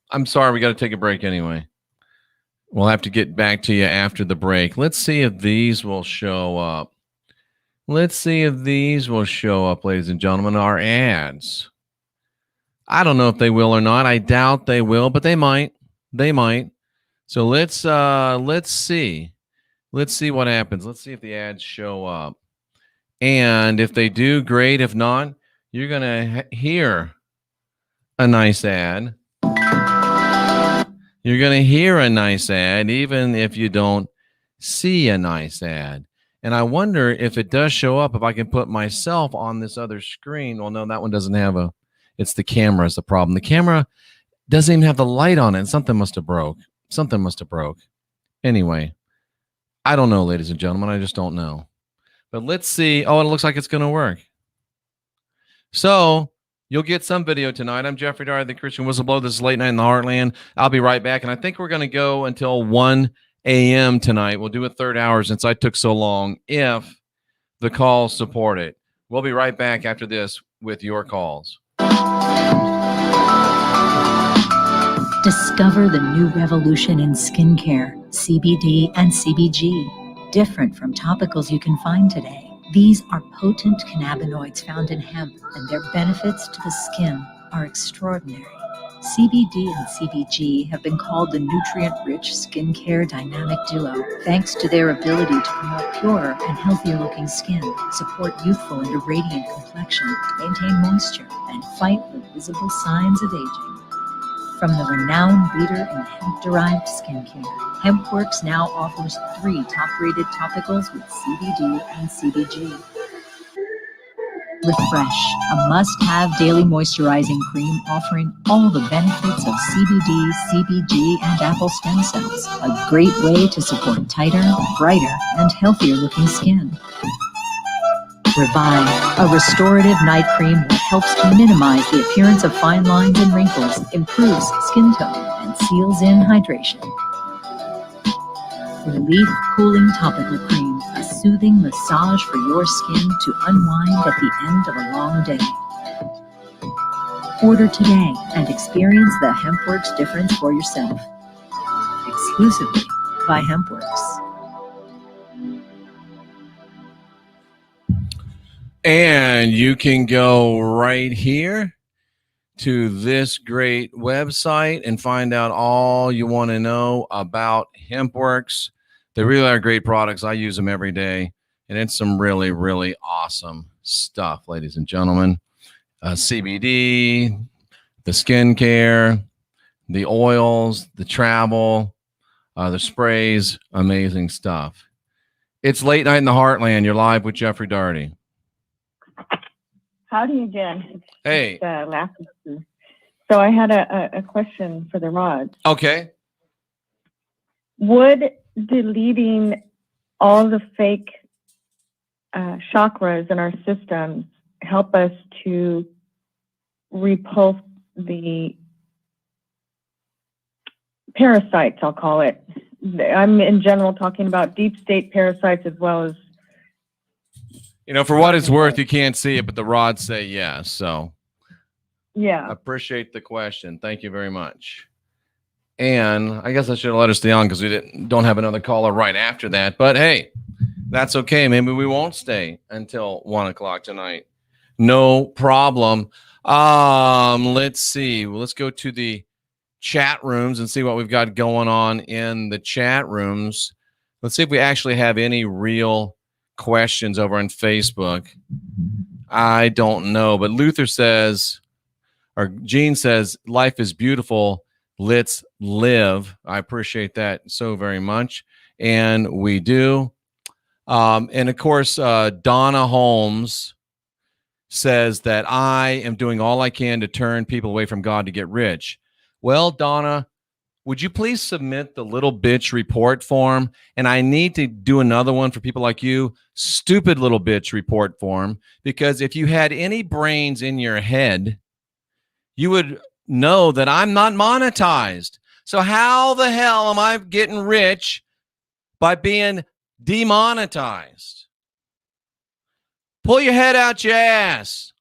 I'm sorry. We got to take a break anyway. We'll have to get back to you after the break. Let's see if these will show up. Let's see if these will show up, ladies and gentlemen. Our ads. I don't know if they will or not. I doubt they will, but they might. They might. So let's see. Let's see what happens. Let's see if the ads show up. And if they do, great. If not, you're going to hear a nice ad. You're going to hear a nice ad, even if you don't see a nice ad. And I wonder if it does show up, if I can put myself on this other screen. Well, no, that one doesn't have a, it's the camera is the problem. The camera doesn't even have the light on it. Something must have broke. Something must have broke. Anyway, I don't know, ladies and gentlemen. I just don't know. But let's see. Oh, it looks like it's going to work. So you'll get some video tonight. I'm Jeffrey Daugherty, the Christian Whistleblower. This is Late Night in the Heartland. I'll be right back. And I think we're going to go until 1 a.m. tonight. We'll do a third hour since I took so long, if the calls support it. We'll be right back after this with your calls. Discover the new revolution in skincare, CBD and CBG. Different from topicals you can find today. These are potent cannabinoids found in hemp, and their benefits to the skin are extraordinary. CBD and CBG have been called the nutrient-rich skincare dynamic duo, thanks to their ability to promote purer and healthier-looking skin, support youthful and a radiant complexion, maintain moisture, and fight the visible signs of aging. From the renowned leader in hemp-derived skincare, HempWorks now offers 3 top-rated topicals with CBD and CBG. Refresh, a must-have daily moisturizing cream offering all the benefits of CBD, CBG, and apple stem cells. A great way to support tighter, brighter, and healthier-looking skin. Revive, a restorative night cream that helps to minimize the appearance of fine lines and wrinkles, improves skin tone, and seals in hydration. Relief Cooling Topical Cream, a soothing massage for your skin to unwind at the end of a long day. Order today and experience the HempWorks difference for yourself. Exclusively by HempWorks. And you can go right here to this great website and find out all you want to know about HempWorks. They really are great products. I use them every day, and it's some really, really awesome stuff, ladies and gentlemen. CBD, the skincare, the oils, the travel, the sprays, amazing stuff. It's Late Night in the Heartland. You're live with Jeffrey Daugherty. Howdy again. Hey. So I had a question for the rods. Okay. Would deleting all the fake chakras in our systems help us to repulse the parasites, I'll call it? I'm in general talking about deep state parasites as well as. You know, for what it's worth, you can't see it, but the rods say yes. So, yeah, appreciate the question. Thank you very much. And I guess I should have let her stay on because we don't have another caller right after that. But hey, that's okay. Maybe we won't stay until 1 o'clock tonight. No problem. Let's see. Let's go to the chat rooms and see what we've got going on in the chat rooms. Let's see if we actually have any real questions over on Facebook. I don't know, but Luther says, or Gene says, life is beautiful. Let's live. I appreciate that so very much. and we do. And of course, Donna Holmes says that I am doing all I can to turn people away from God to get rich. Well, Donna, would you please submit the little bitch report form? And I need to do another one for people like you, stupid little bitch report form, because if you had any brains in your head, you would know that I'm not monetized. So how the hell am I getting rich by being demonetized? Pull your head out your ass.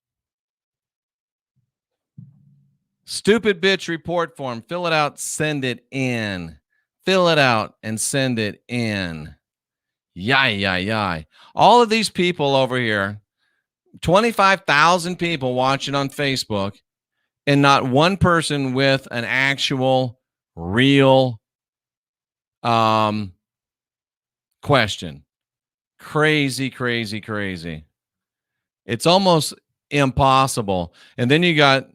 Stupid bitch report form. Fill it out, send it in. Fill it out and send it in. Yay. All of these people over here, 25,000 people watching on Facebook, and not one person with an actual, real question. Crazy. It's almost impossible. And then you got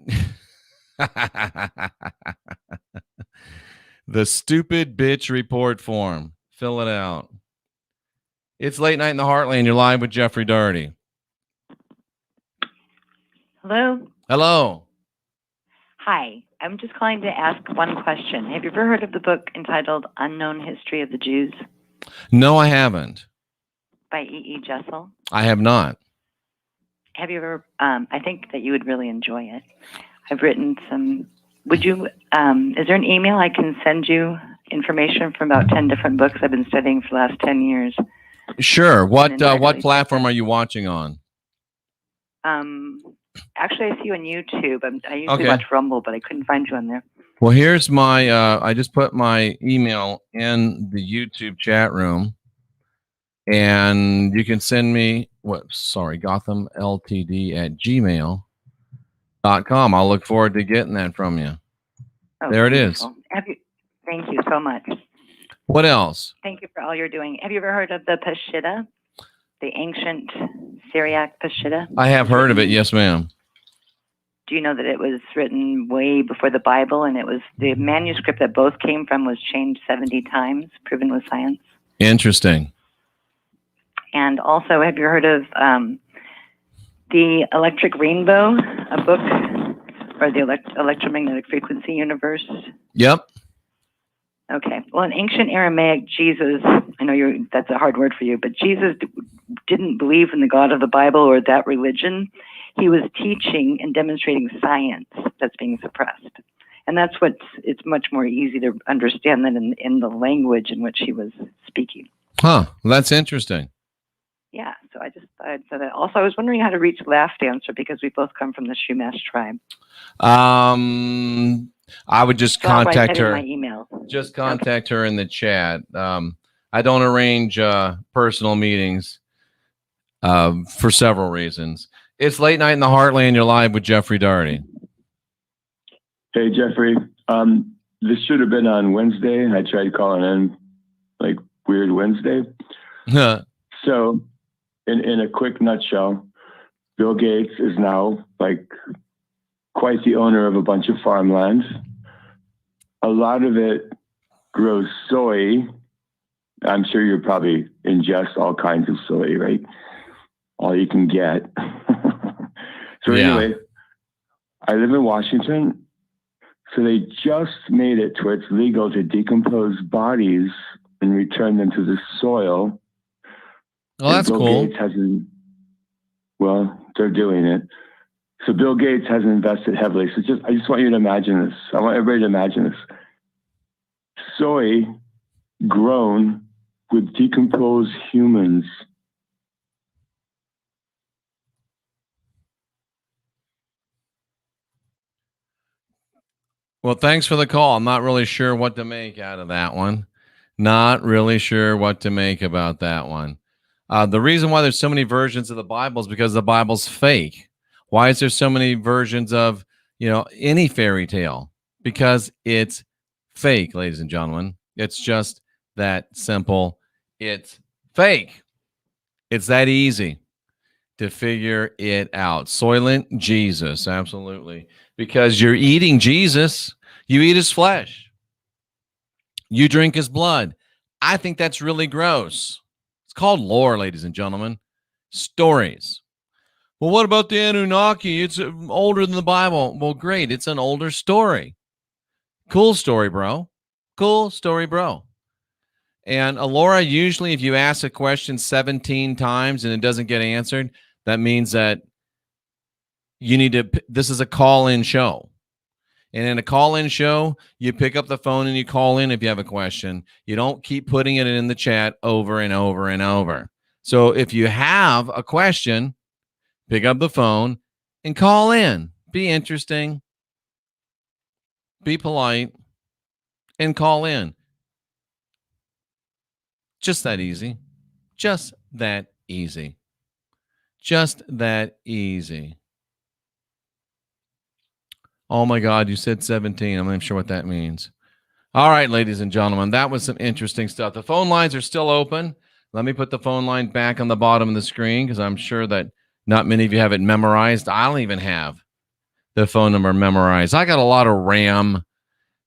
the stupid bitch report form. Fill it out. It's Late Night in the Heartland. You're live with Jeffrey Daugherty. Hello. Hi. I'm just calling to ask one question. Have you ever heard of the book entitled Unknown History of the Jews? No, I haven't. By E.E. Jessel? I have not. Have you ever, I think that you would really enjoy it. I've written some, is there an email I can send you information from about 10 different books I've been studying for the last 10 years? Sure. What platform are you watching on? Actually, I see you on YouTube. I usually watch Rumble, but I couldn't find you on there. Well, here's my, I just put my email in the YouTube chat room. And you can send me GothamLTD@gmail.com. I'll look forward to getting that from you. Oh, there beautiful. it is. Thank you so much. What else? Thank you for all you're doing. Have you ever heard of the Peshitta, the ancient Syriac Peshitta? I have heard of it. Yes, ma'am. Do you know that it was written way before the Bible, and it was the manuscript that both came from was changed 70 times, proven with science? Interesting. And also, have you heard of the Electric Rainbow, a book, or the Electromagnetic Frequency Universe? Yep. Okay. Well, in ancient Aramaic, Jesus, I know that's a hard word for you, but Jesus didn't believe in the God of the Bible or that religion. He was teaching and demonstrating science that's being suppressed. And that's it's much more easy to understand than in the language in which he was speaking. Huh. Well, that's interesting. Yeah, so I just thought I'd say that. Also, I was wondering how to reach Laugh Dancer because we both come from the Shumash tribe. I would just contact her. My email. Just contact her in the chat. I don't arrange personal meetings for several reasons. It's Late Night in the Heartland. You're live with Jeffrey Daugherty. Hey, Jeffrey. This should have been on Wednesday. I tried calling in like weird Wednesday. So, in a quick nutshell, Bill Gates is now like quite the owner of a bunch of farmland. A lot of it grows soy. I'm sure you're probably ingest all kinds of soy, right? All you can get. So anyway, I live in Washington. So they just made it to where it's legal to decompose bodies and return them to the soil. Oh, that's cool. Gates hasn't, well, they're doing it. So Bill Gates hasn't invested heavily. So I just want you to imagine this. I want everybody to imagine this. Soy grown with decomposed humans. Well, thanks for the call. I'm not really sure what to make out of that one. Not really sure what to make about that one. The reason why there's so many versions of the Bible is because the Bible's fake. Why is there so many versions of, any fairy tale? Because it's fake, ladies and gentlemen. It's just that simple. It's fake. It's that easy to figure it out. Soylent Jesus, absolutely. Because you're eating Jesus. You eat his flesh. You drink his blood. I think that's really gross. It's called lore, ladies and gentlemen. Stories. Well, what about the Anunnaki? It's older than the Bible. Well, great. It's an older story. Cool story, bro. Cool story, bro. And Alora, usually if you ask a question 17 times and it doesn't get answered, that means that you need to, this is a call-in show. And in a call-in show, you pick up the phone and you call in if you have a question. You don't keep putting it in the chat over and over and over. So if you have a question, pick up the phone and call in. Be interesting. Be polite and call in. Just that easy. Just that easy. Just that easy. Oh my God, you said 17. I'm not even sure what that means. All right, ladies and gentlemen, that was some interesting stuff. The phone lines are still open. Let me put the phone line back on the bottom of the screen because I'm sure that not many of you have it memorized. I don't even have the phone number memorized. I got a lot of RAM,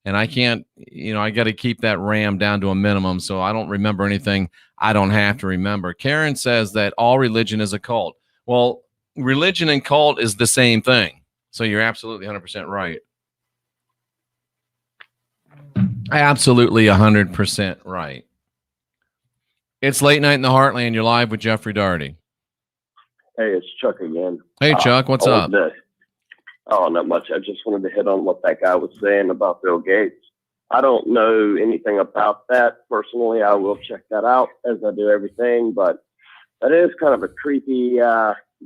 and I can't, I got to keep that RAM down to a minimum so I don't remember anything I don't have to remember. Karen says that all religion is a cult. Well, religion and cult is the same thing. So you're absolutely 100% right. Absolutely 100% right. It's Late Night in the Heartland. You're live with Jeffrey Daugherty. Hey, it's Chuck again. Hey, Chuck, what's up? Not much. I just wanted to hit on what that guy was saying about Bill Gates. I don't know anything about that personally. I will check that out as I do everything, but that is kind of a creepy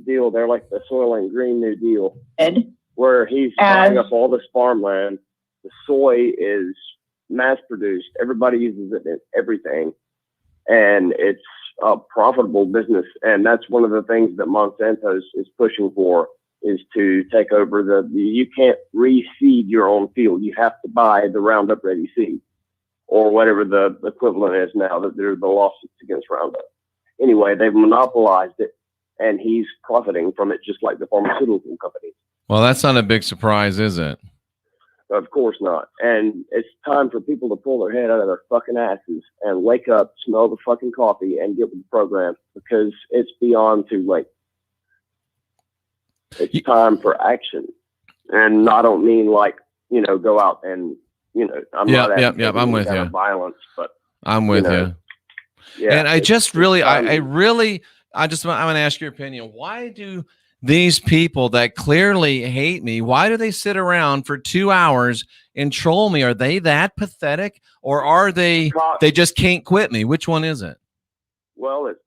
deal there, like the Soil and Green New Deal. Ed? Where he's buying up all this farmland. The soy is mass produced. Everybody uses it in everything. And it's a profitable business. And that's one of the things that Monsanto is pushing for, is to take over you can't reseed your own field. You have to buy the Roundup Ready seed, or whatever the equivalent is now that there are the lawsuits against Roundup. Anyway, they've monopolized it, and he's profiting from it just like the pharmaceutical companies. Well, that's not a big surprise, is it? Of course not. And it's time for people to pull their head out of their fucking asses and wake up, smell the fucking coffee, and get with the program, because it's beyond too late. It's time for action. And I don't mean go out and, I'm not I'm with you. Violence, but I'm with you. Yeah. And I just really, I want to ask your opinion. Why do these people that clearly hate me, why do they sit around for 2 hours and troll me? Are they that pathetic, or are they just can't quit me? Which one is it? Well, it's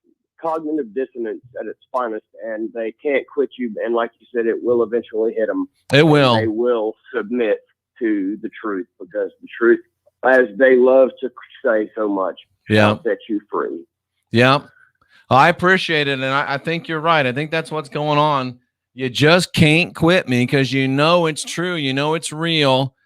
cognitive dissonance at its finest, and they can't quit you. And like you said, it will eventually hit them. It will. They will submit to the truth, because the truth, as they love to say so much, will set you free. Yeah. I appreciate it, and I think you're right. I think that's what's going on. You just can't quit me because you know it's true. You know it's real.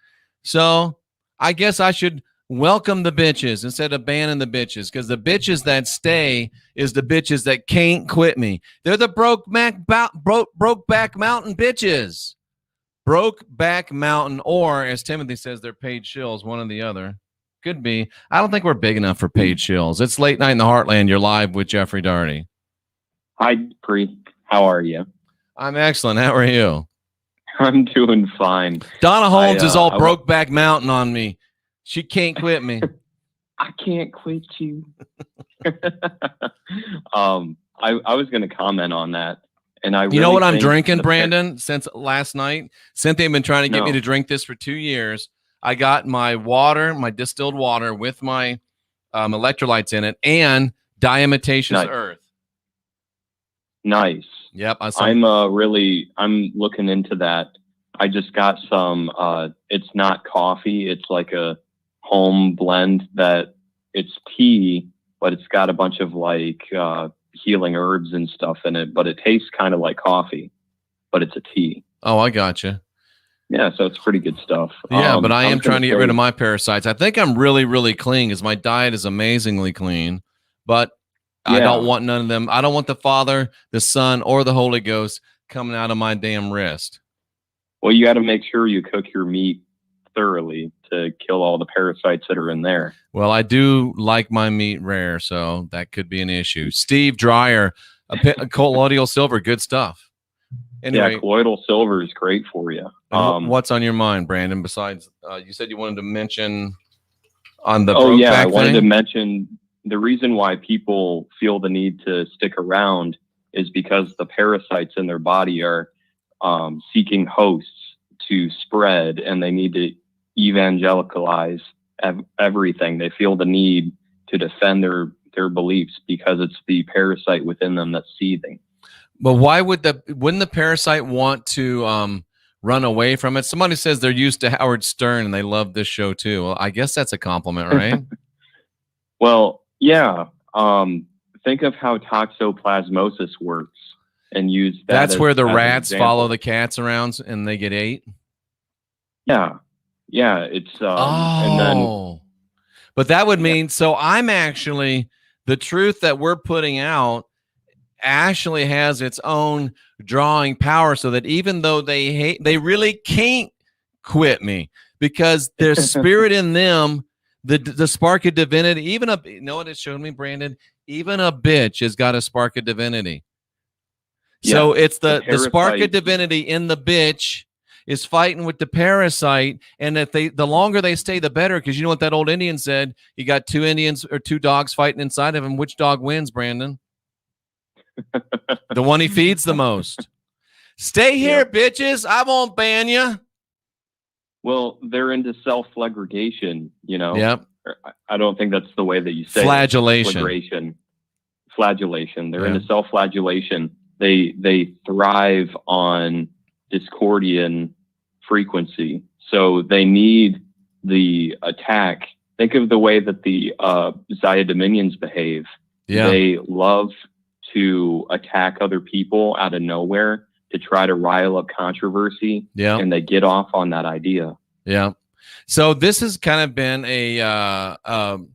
So I guess I should welcome the bitches instead of banning the bitches, because the bitches that stay is the bitches that can't quit me. They're the broke back mountain bitches. Broke back mountain, or as Timothy says, they're paid shills, one or the other. Could be. I don't think we're big enough for paid shills. It's Late Night in the Heartland. You're live with Jeffrey Daugherty. Hi, Pre. How are you? I'm excellent. How are you? I'm doing fine. Donna Holmes is all Brokeback Mountain on me. She can't quit me. I can't quit you. I was going to comment on that. And you know what I'm drinking, Brandon, since last night? Cynthia had been trying to get me to drink this for 2 years. I got my water, my distilled water with my electrolytes in it, and Diatomaceous earth. Nice. Yep. I'm looking into that. I just got some, it's not coffee. It's like a home blend that it's tea, but it's got a bunch of healing herbs and stuff in it, but it tastes kind of like coffee, but it's a tea. Oh, I gotcha. Yeah, so it's pretty good stuff. Yeah, but I am trying to get rid of my parasites. I think I'm really, really clean because my diet is amazingly clean, but I don't want none of them. I don't want the Father, the Son, or the Holy Ghost coming out of my damn wrist. Well, you got to make sure you cook your meat thoroughly to kill all the parasites that are in there. Well, I do like my meat rare, so that could be an issue. Steve Dreyer, colloidal silver, good stuff. Anyway, yeah, colloidal silver is great for you. What's on your mind, Brandon? Besides, you said you wanted to mention on the I wanted to mention the reason why people feel the need to stick around is because the parasites in their body are seeking hosts to spread, and they need to evangelicalize everything. They feel the need to defend their beliefs because it's the parasite within them that's seething. But why wouldn't the parasite want to run away from it? Somebody says they're used to Howard Stern and they love this show too. Well, I guess that's a compliment, right? Well, yeah. Think of how toxoplasmosis works and use that. That's where the rats follow the cats around and they get ate. Yeah. Yeah. It's, and then, but that would mean, so I'm actually, the truth that we're putting out actually has its own drawing power, so that even though they really can't quit me because there's spirit in them, the spark of divinity. Even you know what it showed me, Brandon? Even a bitch has got a spark of divinity. Yeah, so it's the spark of divinity in the bitch is fighting with the parasite, and if the longer they stay, the better. Because you know what that old Indian said? You got two Indians or two dogs fighting inside of him. Which dog wins, Brandon? The one he feeds the most. Stay here, bitches. I won't ban you. Well, they're into self-flagellation, you know. Yep. I don't think that's the way that you say flagellation. Flagellation. They're into self-flagellation. They thrive on discordian frequency. So they need the attack. Think of the way that the Zaya Dominions behave. Yeah. They love to attack other people out of nowhere to try to rile up controversy. Yeah. And they get off on that idea. Yeah. So this has kind of been to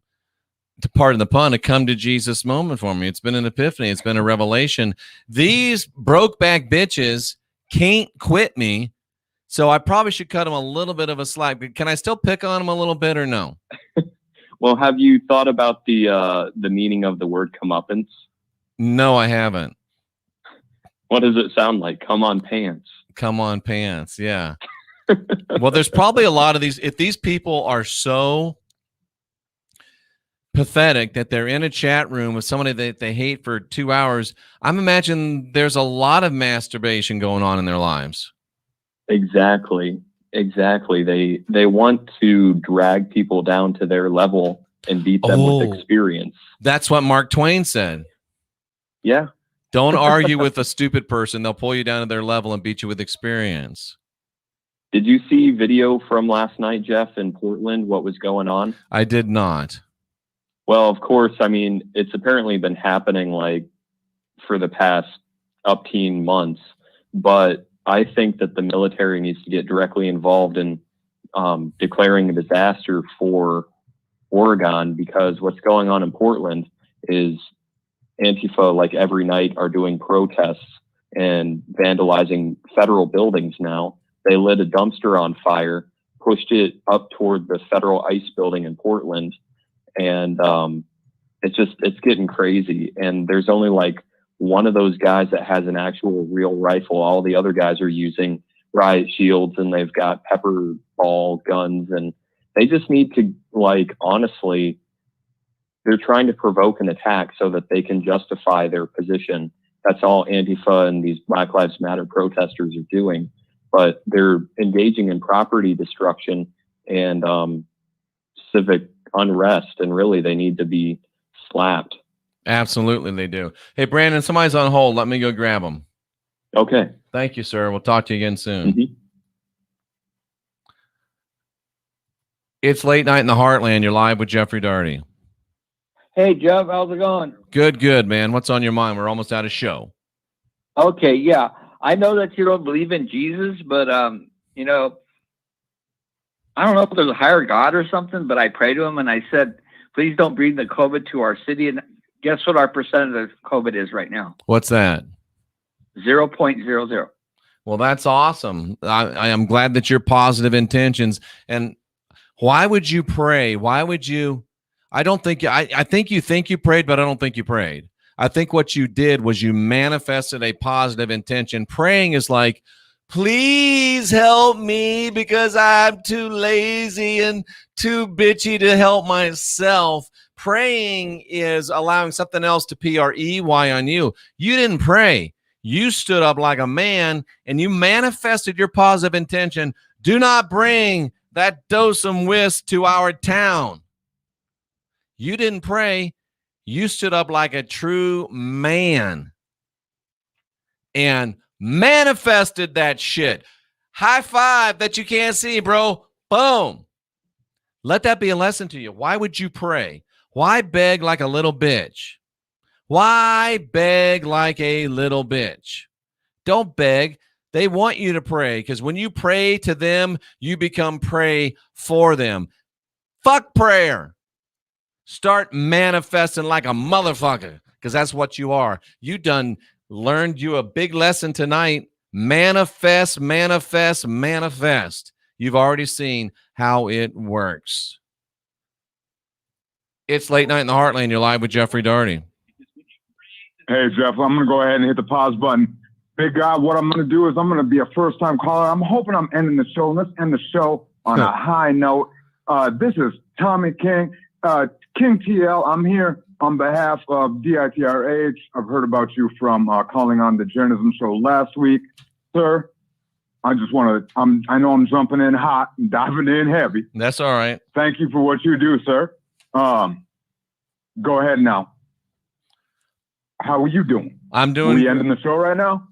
pardon the pun, a come to Jesus moment for me. It's been an epiphany. It's been a revelation. These broke back bitches can't quit me. So I probably should cut them a little bit of a slack. Can I still pick on them a little bit or no? Well, have you thought about the meaning of the word comeuppance? No, I haven't. What does it sound like? Come on pants. Come on pants. Yeah. Well, there's probably a lot of these. If these people are so pathetic that they're in a chat room with somebody that they hate for 2 hours, I'm imagining there's a lot of masturbation going on in their lives. Exactly. They want to drag people down to their level and beat them with experience. That's what Mark Twain said. Yeah. Don't argue with a stupid person. They'll pull you down to their level and beat you with experience. Did you see video from last night, Jeff, in Portland, what was going on? I did not. Well, of course, I mean, it's apparently been happening like for the past up to months, but I think that the military needs to get directly involved in declaring a disaster for Oregon, because what's going on in Portland is Antifa, like every night, are doing protests and vandalizing federal buildings now. They lit a dumpster on fire, pushed it up toward the federal ICE building in Portland, and it's getting crazy. And there's only like one of those guys that has an actual real rifle. All the other guys are using riot shields, and they've got pepper ball guns, and they just need to, like, honestly, they're trying to provoke an attack so that they can justify their position. That's all Antifa and these Black Lives Matter protesters are doing. But they're engaging in property destruction and civic unrest, and really they need to be slapped. Absolutely, they do. Hey, Brandon, somebody's on hold. Let me go grab them. Okay. Thank you, sir. We'll talk to you again soon. Mm-hmm. It's Late Night in the Heartland. You're live with Jeffrey Daugherty. Hey, Jeff, how's it going? Good, man. What's on your mind? We're almost out of show. Okay, yeah. I know that you don't believe in Jesus, but, you know, I don't know if there's a higher God or something, but I prayed to him and I said, please don't bring the COVID to our city. And guess what our percentage of COVID is right now? What's that? 0.00. Well, that's awesome. I am glad that your positive intentions. And why would you pray? Why would you? I don't think I think you prayed, but I don't think you prayed. I think what you did was you manifested a positive intention. Praying is like, please help me because I'm too lazy and too bitchy to help myself. Praying is allowing something else to PREY on you. You didn't pray. You stood up like a man and you manifested your positive intention. Do not bring that dosum whisk to our town. You didn't pray. You stood up like a true man and manifested that shit. High five that you can't see, bro. Boom. Let that be a lesson to you. Why would you pray? Why beg like a little bitch? Why beg like a little bitch? Don't beg. They want you to pray because when you pray to them, you become prey for them. Fuck prayer. Start manifesting like a motherfucker because that's what you are. You done learned you a big lesson tonight. Manifest, manifest, manifest. You've already seen how it works. It's Late Night in the Heartland. You're live with Jeffrey Daugherty. Hey, Jeff, I'm going to go ahead and hit the pause button. Big guy, what I'm going to do is I'm going to be a first-time caller. I'm hoping I'm ending the show. Let's end the show on a high note. This is Tommy King. King TL, I'm here on behalf of DITRH. I've heard about you from calling on the Journalism Show last week. Sir, I just want to, I know I'm jumping in hot and diving in heavy. That's all right. Thank you for what you do, sir. Go ahead now. How are you doing? I'm doing. Are we ending the show right now?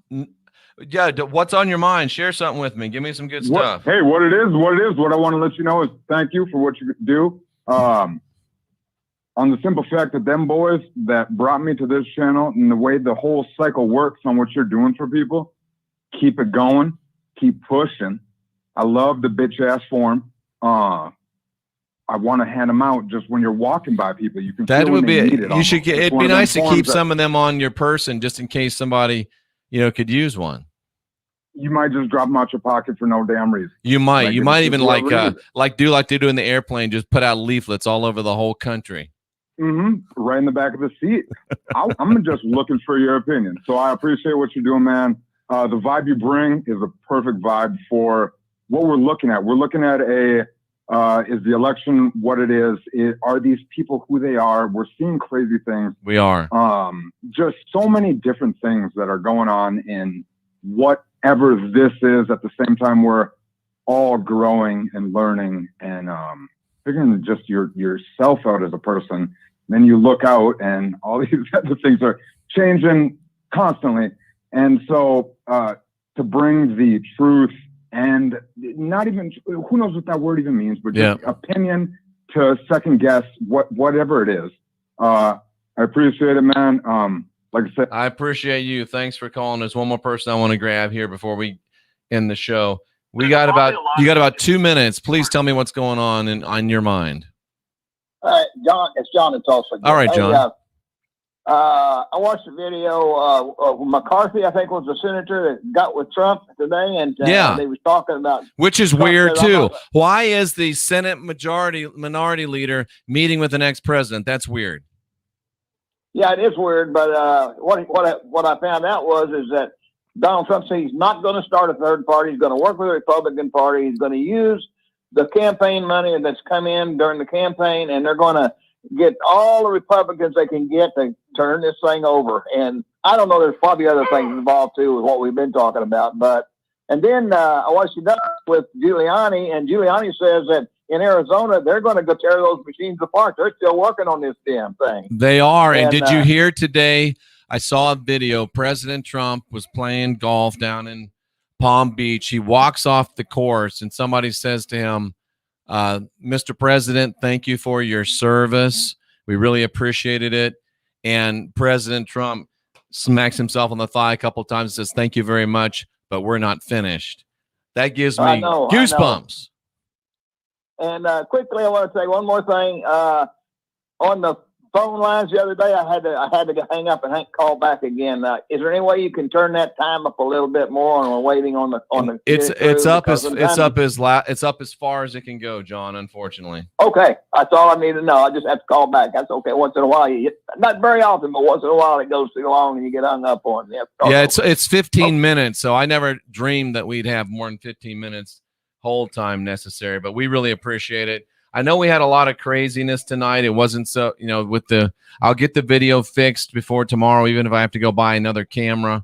Yeah. What's on your mind? Share something with me. Give me some good stuff. Hey, what it is. What I want to let you know is thank you for what you do. On the simple fact that them boys that brought me to this channel and the way the whole cycle works on what you're doing for people, keep it going, keep pushing. I love the bitch ass form. I want to hand them out just when you're walking by people. You can. That would be. You should get. It'd be nice to keep that, some of them on your person just in case somebody, could use one. You might just drop them out your pocket for no damn reason. You might. You might even like do like they do in the airplane. Just put out leaflets all over the whole country. Right in the back of the seat. I'm just looking for your opinion. So I appreciate what you're doing, man. The vibe you bring is a perfect vibe for what we're looking at. We're looking at is the election what it is? Are these people who they are? We're seeing crazy things. We are. Just so many different things that are going on in whatever this is. At the same time, we're all growing and learning and figuring just yourself out as a person. Then you look out and all these other things are changing constantly. And so to bring the truth and not even, who knows what that word even means, but just opinion to second guess whatever it is. I appreciate it, man. Like I said, I appreciate you. Thanks for calling. There's one more person I want to grab here before we end the show. You got about 2 minutes. Please tell me what's going on your mind. All right, John. It's John in Tulsa. All right, John. I watched the video of McCarthy, I think was the senator that got with Trump today, and they was talking about, which is weird too. Why is the Senate minority leader meeting with the next president? That's weird. Yeah, it is weird. But what I found out is that Donald Trump said he's not going to start a third party. He's going to work with the Republican Party. He's going to use the campaign money that's come in during the campaign, and they're going to get all the Republicans they can get to turn this thing over. And I don't know, there's probably other things involved too with what we've been talking about. And then I watched it with Giuliani, and Giuliani says that in Arizona, they're going to go tear those machines apart. They're still working on this damn thing. They are. And did you hear today? I saw a video. President Trump was playing golf down in Palm Beach. He walks off the course and somebody says to him, Mr. President, thank you for your service. We really appreciated it. And President Trump smacks himself on the thigh a couple of times and says, thank you very much, but we're not finished. That gives me goosebumps. And quickly, I want to say one more thing. On the phone lines the other day. I had to hang up and call back again. Is there any way you can turn that time up a little bit more? And we're waiting on the. It's up as far as it can go, John. Unfortunately. Okay, that's all I need to know. I just have to call back. That's okay. Once in a while, not very often, but once in a while it goes too long and you get hung up on. Yeah, it's 15 minutes. So I never dreamed that we'd have more than 15 minutes hold time necessary, but we really appreciate it. I know we had a lot of craziness tonight. It wasn't so, I'll get the video fixed before tomorrow, even if I have to go buy another camera.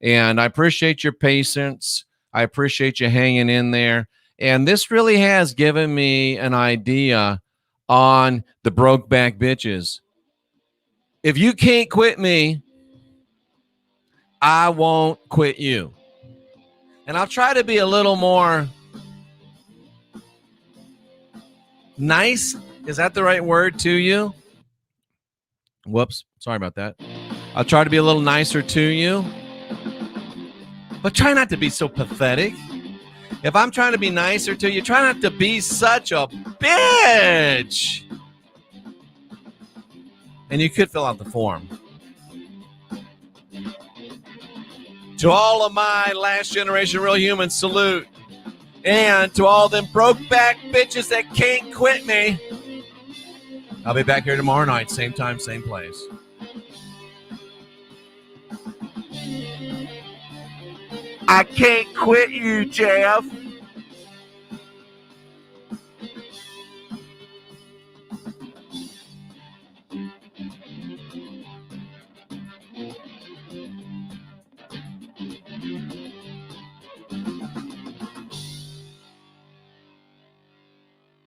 And I appreciate your patience. I appreciate you hanging in there. And this really has given me an idea on the broke back bitches. If you can't quit me, I won't quit you. And I'll try to be a little more nice. Is that the right word to you? Whoops. Sorry about that. I'll try to be a little nicer to you. But try not to be so pathetic. If I'm trying to be nicer to you, try not to be such a bitch. And you could fill out the form. To all of my last generation real humans, salute. And to all them broke back bitches that can't quit me, I'll be back here tomorrow night, same time, same place. I can't quit you, Jeff.